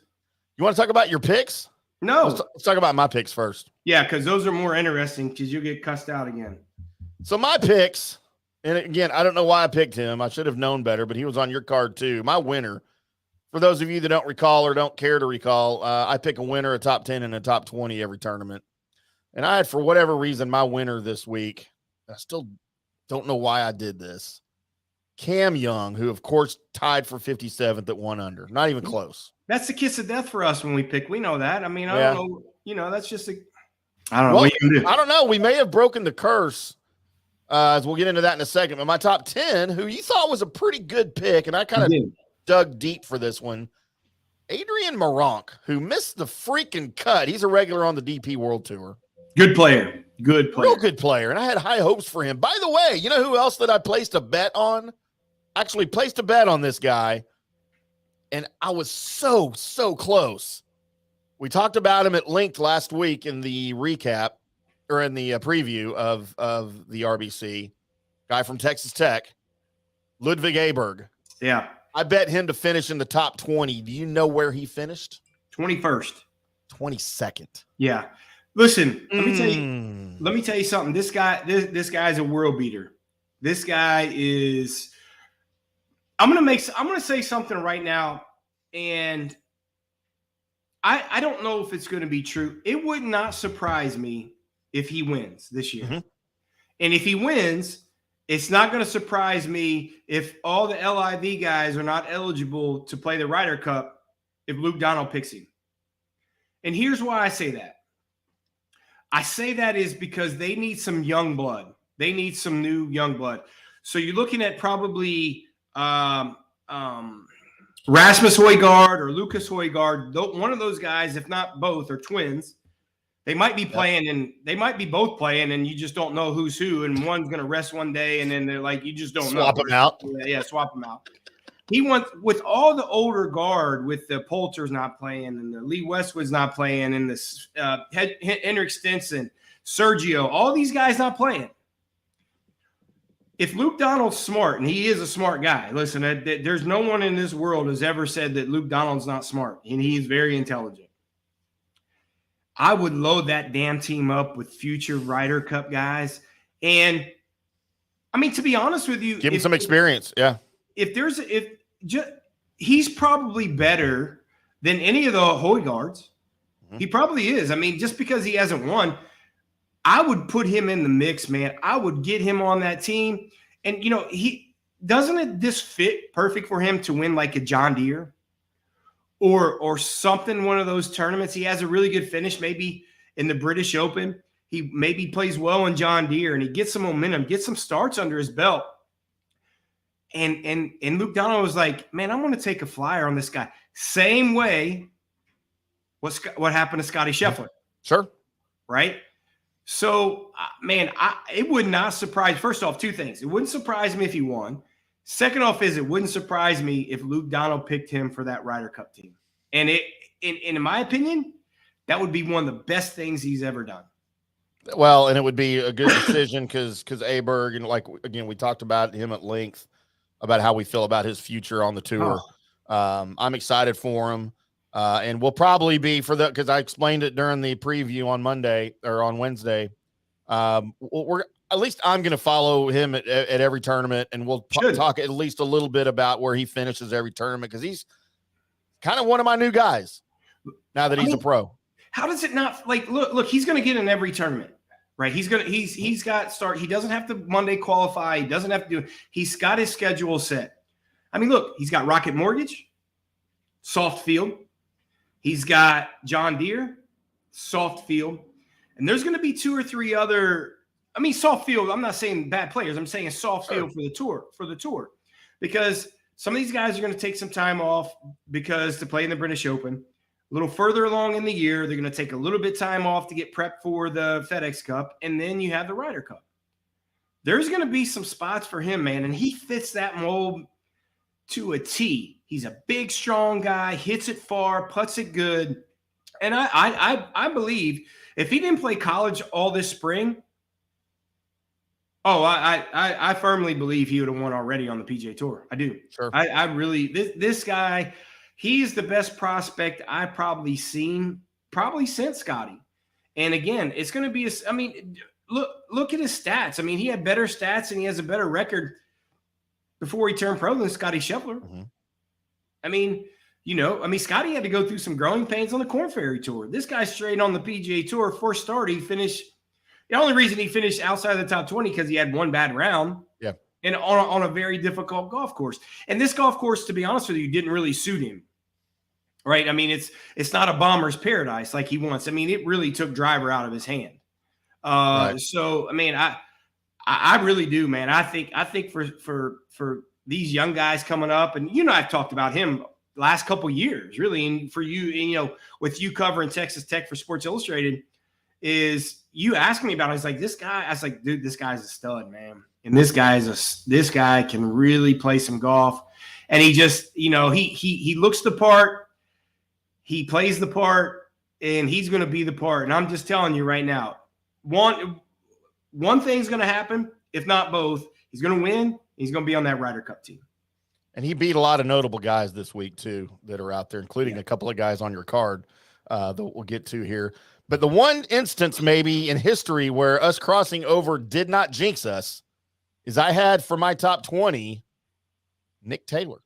You want to talk about your picks? No. Let's talk about my picks first. Yeah, because those are more interesting because you'll get cussed out again. So my picks, and again, I don't know why I picked him. I should have known better, but he was on your card too. My winner, for those of you that don't recall or don't care to recall, I pick a winner, a top 10, and a top 20 every tournament. And I had, for whatever reason, my winner this week. I still don't know why I did this. Cam Young, who, of course, tied for 57th at 1 under. Not even close. That's the kiss of death for us when we pick. We know that. I mean, I don't know. That's just I don't know. Well, what you can do. I don't know. We may have broken the curse, as we'll get into that in a second. But my top 10, who you thought was a pretty good pick, and I kind of dug deep for this one, Adrian Meronk, who missed the freaking cut. He's a regular on the DP World Tour. Good player. Good player. Real good player. And I had high hopes for him. By the way, you know who else that I placed a bet on? Actually placed a bet on this guy. And I was so close. We talked about him at length last week in the recap or in the preview of the RBC. Guy from Texas Tech, Ludwig Aberg. Yeah. I bet him to finish in the top 20. Do you know where he finished? 21st. 22nd. Yeah. Listen, let me tell you something. This guy is a world beater. This guy is I'm gonna say something right now, and I don't know if it's gonna be true. It would not surprise me if he wins this year. Mm-hmm. And if he wins, it's not gonna surprise me if all the LIV guys are not eligible to play the Ryder Cup if Luke Donald picks him. And here's why I say that. I say that is because they need some young blood. They need some new young blood. So you're looking at probably Rasmus Højgaard or Lucas Højgaard. One of those guys, if not both, are twins. They might be playing and they might be both playing, and you just don't know who's who. And one's going to rest one day, and then they're like, you just don't know. Swap them out. Yeah, swap them out. He wants, with all the older guard, with the Poulters not playing and the Lee Westwood's not playing and the Henrik Stenson, Sergio, all these guys not playing. If Luke Donald's smart, and he is a smart guy, listen, there's no one in this world has ever said that Luke Donald's not smart, and he's very intelligent. I would load that damn team up with future Ryder Cup guys. And, I mean, to be honest with you. Give him some experience, yeah. He's probably better than any of the Højgaards. He probably is. I mean, just because he hasn't won, I would put him in the mix, man. I would get him on that team. And, this fit perfect for him to win like a John Deere or something, one of those tournaments? He has a really good finish, maybe in the British Open. He maybe plays well in John Deere, and he gets some momentum, gets some starts under his belt. And Luke Donald was like, man, I'm going to take a flyer on this guy. Same way what happened to Scotty Scheffler. Sure. Right? So, man, it would not surprise. First off, two things. It wouldn't surprise me if he won. Second off is it wouldn't surprise me if Luke Donald picked him for that Ryder Cup team. And in my opinion, that would be one of the best things he's ever done. Well, and it would be a good decision because Aberg, and like, again, we talked about him at length about how we feel about his future on the tour. I'm excited for him. And we'll probably be because I explained it during the preview on Monday or on Wednesday. We're at least I'm going to follow him at every tournament, and we'll talk at least a little bit about where he finishes every tournament because he's kind of one of my new guys now that he's a pro. How does it not look, he's going to get in every tournament, right? He's got start. He doesn't have to Monday qualify. He doesn't have to do it. He's got his schedule set. I mean, look, he's got Rocket Mortgage, soft field. He's got John Deere, soft field. And there's going to be 2 or 3 other, soft field. I'm not saying bad players. I'm saying a soft field for the tour, because some of these guys are going to take some time off to play in the British Open. A little further along in the year, they're going to take a little bit of time off to get prepped for the FedEx Cup, and then you have the Ryder Cup. There's going to be some spots for him, man, and he fits that mold to a T. He's a big, strong guy, hits it far, putts it good, and I believe if he didn't play college all this spring, I firmly believe he would have won already on the PGA Tour. I do. Sure. I really this guy. He's the best prospect I've probably seen since Scotty. And again, it's going to be look at his stats. He had better stats and he has a better record before he turned pro than Scotty Scheffler. Mm-hmm. Scotty had to go through some growing pains on the Korn Ferry Tour. This guy straight on the PGA Tour. First start, he finished. The only reason he finished outside of the top 20 because he had one bad round. Yeah. And on a very difficult golf course. And this golf course, to be honest with you, didn't really suit him. Right. It's not a bomber's paradise like he wants. It really took driver out of his hand. Right. So, I really do, man. I think for these young guys coming up, and I've talked about him last couple years, really. And for you, with you covering Texas Tech for Sports Illustrated, is you asked me about it. I was like, this guy, I was like, dude, this guy's a stud, man. And this guy can really play some golf. And he just, he looks the part. He plays the part, and he's going to be the part. And I'm just telling you right now, one thing's going to happen, if not both. He's going to win. He's going to be on that Ryder Cup team. And he beat a lot of notable guys this week, too, that are out there, including a couple of guys on your card that we'll get to here. But the one instance maybe in history where us crossing over did not jinx us is I had for my top 20, Nick Taylor.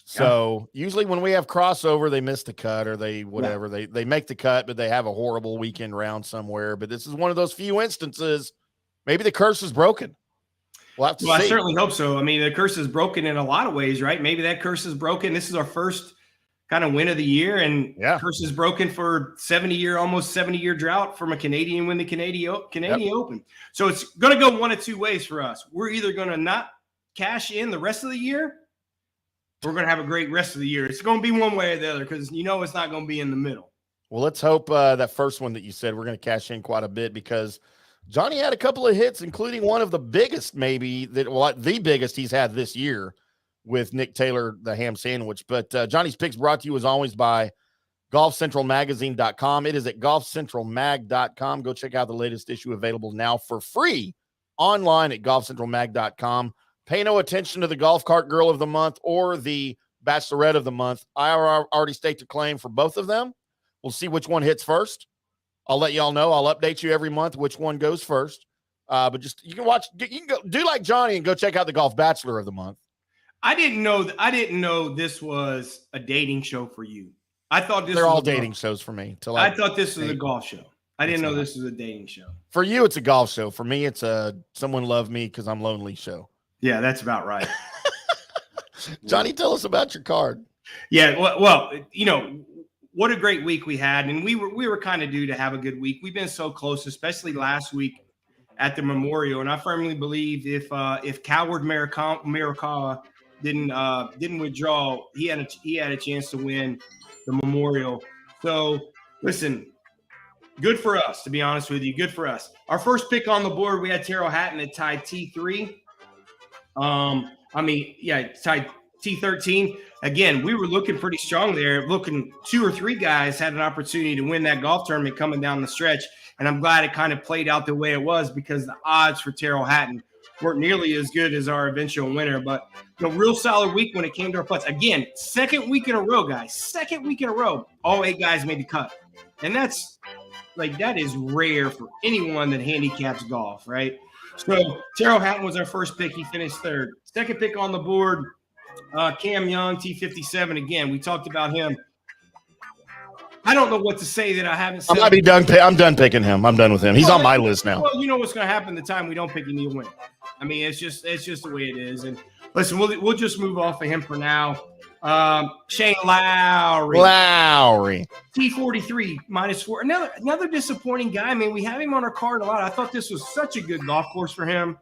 So usually when we have crossover, they miss the cut or they whatever. Yeah. They make the cut, but they have a horrible weekend round somewhere. But this is one of those few instances. Maybe the curse is broken. We'll have to see. I certainly hope so. The curse is broken in a lot of ways, right? Maybe that curse is broken. This is our first kind of win of the year, and curse is broken for almost 70-year drought from a Canadian win the Canadian Open. So it's going to go one of two ways for us. We're either going to not cash in the rest of the year, we're going to have a great rest of the year. It's going to be one way or the other because it's not going to be in the middle. Well, let's hope that first one that you said we're going to cash in quite a bit because Johnny had a couple of hits, including one of the biggest the biggest he's had this year with Nick Taylor, the ham sandwich. But Johnny's Picks brought to you as always by GolfCentralMagazine.com. It is at GolfCentralMag.com. Go check out the latest issue available now for free online at GolfCentralMag.com. Pay no attention to the Golf Cart Girl of the Month or the Bachelorette of the Month. I already staked a claim for both of them. We'll see which one hits first. I'll let y'all know. I'll update you every month which one goes first. But you can go do like Johnny and go check out the Golf Bachelor of the Month. I didn't know this was a dating show for you. I thought they're all dating shows for me. I thought this was a golf show. I didn't know this was a dating show. For you, it's a golf show. For me, it's a someone love me because I'm lonely show. Yeah, that's about right. Johnny, tell us about your card. Yeah, well, what a great week we had, and we were kind of due to have a good week. We've been so close, especially last week at the Memorial, and I firmly believe if Coward Marikawa didn't withdraw, he had a chance to win the Memorial. So listen, good for us, to be honest with you. Good for us. Our first pick on the board, we had Terrell Hatton at tied T3. I mean, yeah, tied T13. Again, we were looking pretty strong there. Looking 2 or 3 guys had an opportunity to win that golf tournament coming down the stretch. And I'm glad it kind of played out the way it was because the odds for Terrell Hatton weren't nearly as good as our eventual winner. But real solid week when it came to our putts. Again, second week in a row, guys. Second week in a row, all 8 guys made the cut. And that is rare for anyone that handicaps golf, right? So Terrell Hatton was our first pick. He finished 3rd. Second pick on the board, Cam Young, T57. Again, we talked about him. I don't know what to say that I haven't said. I'm done picking him. I'm done with him. He's on my list now. Well, you know what's going to happen the time we don't pick him, he'll win. I mean, it's just the way it is. And listen, we'll just move off of him for now. Shane Lowry. T43 -4. Another disappointing guy. I mean, we have him on our card a lot. I thought this was such a good golf course for him.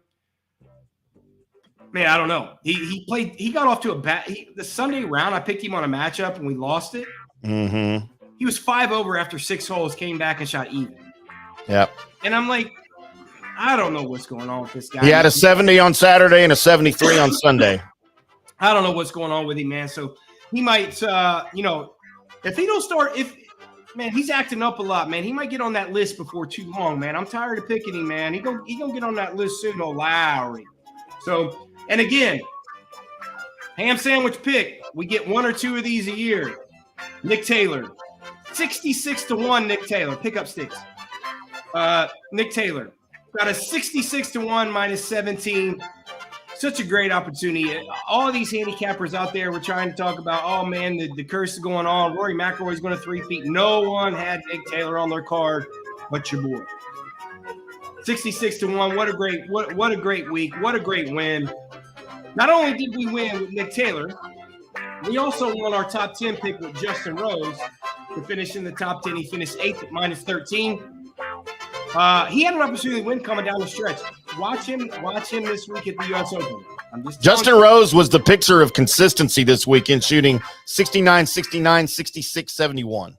Man, I don't know. He got off to a bad the Sunday round. I picked him on a matchup and we lost it. Mm-hmm. He was 5 over after 6 holes, came back and shot even. Yep. And I'm like, I don't know what's going on with this guy. He had a 70 on Saturday and a 73 on Sunday. I don't know what's going on with him, man. So he might, if he don't start, he's acting up a lot, man. He might get on that list before too long, man. I'm tired of picking him, man. He gonna get on that list soon. Lowry. So, and again, ham sandwich pick. We get 1 or 2 of these a year. Nick Taylor, 66-1. Nick Taylor, pick up sticks. Nick Taylor got a 66-1 -17. Such a great opportunity. All these handicappers out there were trying to talk about, oh man, the curse is going on. Rory McIlroy's going to 3-peat. No one had Nick Taylor on their card but your boy. 66-1. What a great week. What a great win. Not only did we win with Nick Taylor, we also won our top 10 pick with Justin Rose to finish in the top 10. He finished 8th at -13. He had an opportunity to win coming down the stretch. Watch him this week at the U.S. Open. Justin Rose was the picture of consistency this weekend, shooting 69, 69, 66, 71.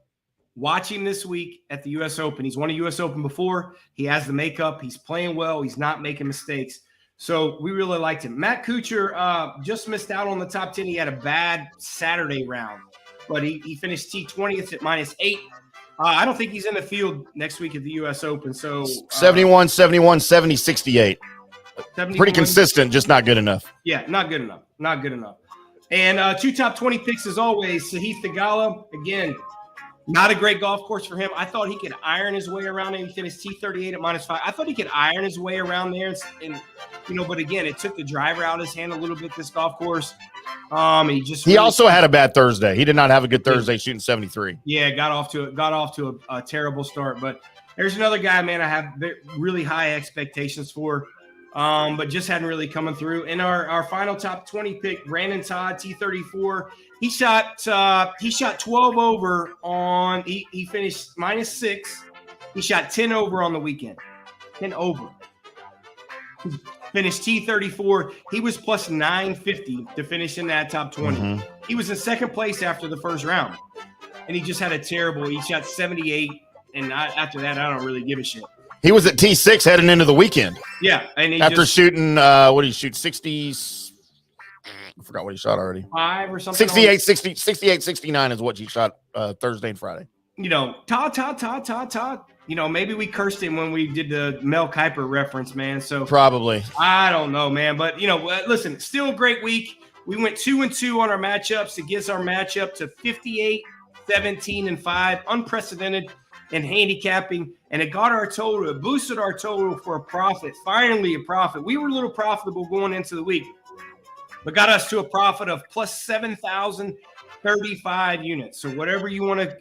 Watch him this week at the U.S. Open. He's won a U.S. Open before. He has the makeup. He's playing well. He's not making mistakes. So we really liked him. Matt Kuchar just missed out on the top 10. He had a bad Saturday round, but he finished T20th at -8. I don't think he's in the field next week at the U.S. Open. So 71, 71, 70, 68. Pretty consistent, just not good enough. Yeah, not good enough. Not good enough. And 2 top 20 picks as always. Sahith Theegala, again, not a great golf course for him. I thought he could iron his way around it. He finished T38 at -5. I thought he could iron his way around there. And but again, it took the driver out of his hand a little bit, this golf course. He also had a bad Thursday. He did not have a good Thursday shooting 73. Yeah, got off to a terrible start. But there's another guy, man, I have really high expectations for, but just hadn't really coming through. In our final top 20 pick, Brandon Todd, T34. He shot 12 over on. He finished -6. He shot 10 over on the weekend. 10 over. Finished T34. He was plus 950 to finish in that top 20. Mm-hmm. He was in second place after the first round, and he just had a terrible. He shot 78, and after that, I don't really give a shit. He was at T6 heading into the weekend. Yeah, and after shooting, what did he shoot? 60s. I forgot what he shot already. 5 or something. 68, 69 is what he shot Thursday and Friday. Todd. Maybe we cursed him when we did the Mel Kiper reference, man. So probably. I don't know, man. But, listen, still a great week. We went 2-2 on our matchups. It gets our matchup to 58, 17, and 5. Unprecedented in handicapping. And it got our total. It boosted our total for a profit. Finally, a profit. We were a little profitable going into the week, but got us to a profit of plus 7,035 units. So however you want to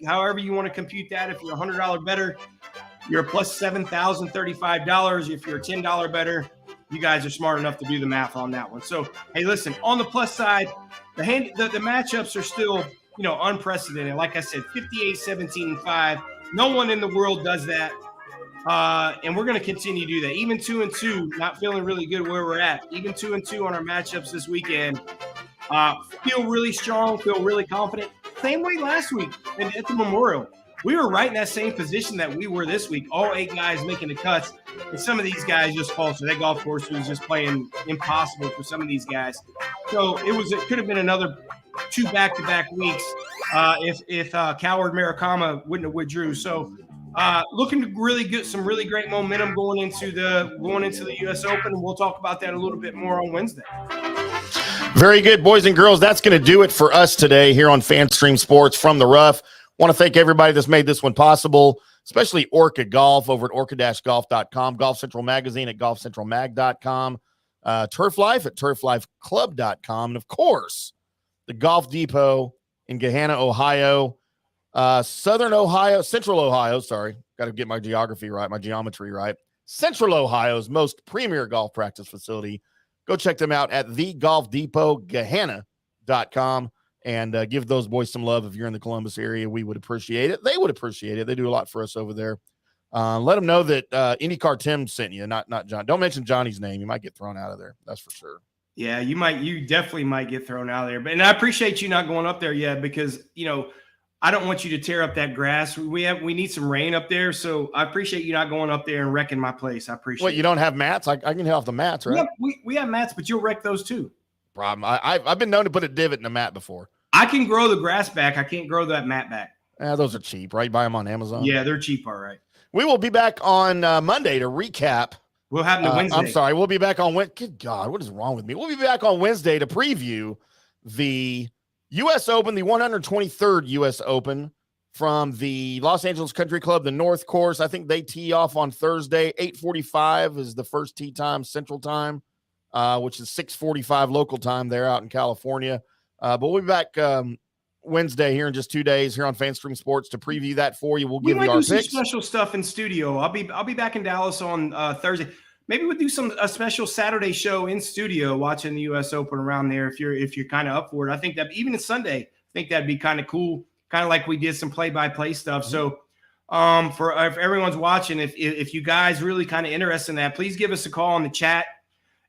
compute that, if you're $100 better, you're plus $7,035. If you're a $10 better, you guys are smart enough to do the math on that one. So, hey, listen, on the plus side, the matchups are still, unprecedented. Like I said, 58, 17, and 5. No one in the world does that. And we're going to continue to do that. Even 2-2, not feeling really good where we're at. Even 2-2 on our matchups this weekend. Feel really strong, feel really confident. Same way last week at the Memorial. we were right in that same position that we were this week. All 8 guys making the cuts, and some of these guys just faltered. That golf course was just playing impossible for some of these guys. So it could have been another 2 back-to-back weeks if Coward Maricama wouldn't have withdrew. So looking to really get some really great momentum going into the U.S. Open, and we'll talk about that a little bit more on Wednesday. Very good, boys and girls. That's going to do it for us today here on FanStream Sports from the Rough. Want to thank everybody that's made this one possible, especially Orca Golf over at orca-golf.com, Golf Central Magazine at golfcentralmag.com, Turf Life at turflifeclub.com, and, of course, the Golf Depot in Gahanna, Ohio, Central Ohio, got to get my geography right, my geometry right. Central Ohio's most premier golf practice facility. Go check them out at thegolfdepotgahanna.com and give those boys some love if you're in the Columbus area. We would appreciate it. They would appreciate it. They do a lot for us over there. Let them know that IndyCarTim sent you, not John. Don't mention Johnny's name. You might get thrown out of there. That's for sure. Yeah, you definitely might get thrown out of there. And I appreciate you not going up there yet because, I don't want you to tear up that grass. We need some rain up there, so I appreciate you not going up there and wrecking my place. I appreciate. What, you don't have mats? I can hit off the mats, right? Yeah, we have mats, but you'll wreck those too. Problem. I've been known to put a divot in a mat before. I can grow the grass back. I can't grow that mat back. Those are cheap, right? Buy them on Amazon. Yeah, they're cheap, all right. We will be back on Monday to recap. We'll have the Wednesday. I'm sorry. We'll be back on Wednesday. Good God, what is wrong with me? We'll be back on Wednesday to preview the U.S. Open, the 123rd U.S. Open from the Los Angeles Country Club, the North Course. I think they tee off on Thursday. 8:45 is the first tee time, Central Time, which is 6:45 local time there out in California. But we'll be back Wednesday here in just 2 days here on FanStream Sports to preview that for you. We'll give you our picks. Some special stuff in studio. I'll be back in Dallas on Thursday. Maybe we'll do a special Saturday show in studio watching the U.S. Open around there if you're kind of up for it. I think that even a Sunday, I think that'd be kind of cool. Kind of like we did some play-by-play stuff. So for if everyone's watching, if you guys really kind of interested in that, please give us a call on the chat.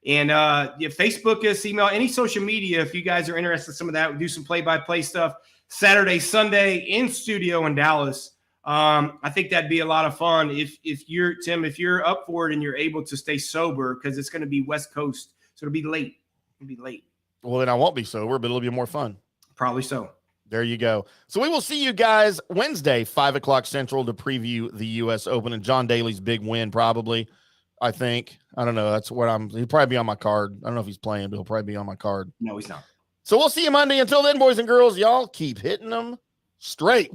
And Facebook us, email, any social media if you guys are interested in some of that. We'll do some play-by-play stuff Saturday, Sunday in studio in Dallas. I think that'd be a lot of fun if you're up for it and you're able to stay sober because it's going to be West Coast. So it'll be late. Well, then I won't be sober, but it'll be more fun. Probably so. There you go. So we will see you guys Wednesday, 5:00 Central to preview the U.S. Open and John Daly's big win, probably, I think. I don't know. That's what he'll probably be on my card. I don't know if he's playing, but he'll probably be on my card. No, he's not. So we'll see you Monday. Until then, boys and girls, y'all keep hitting them straight.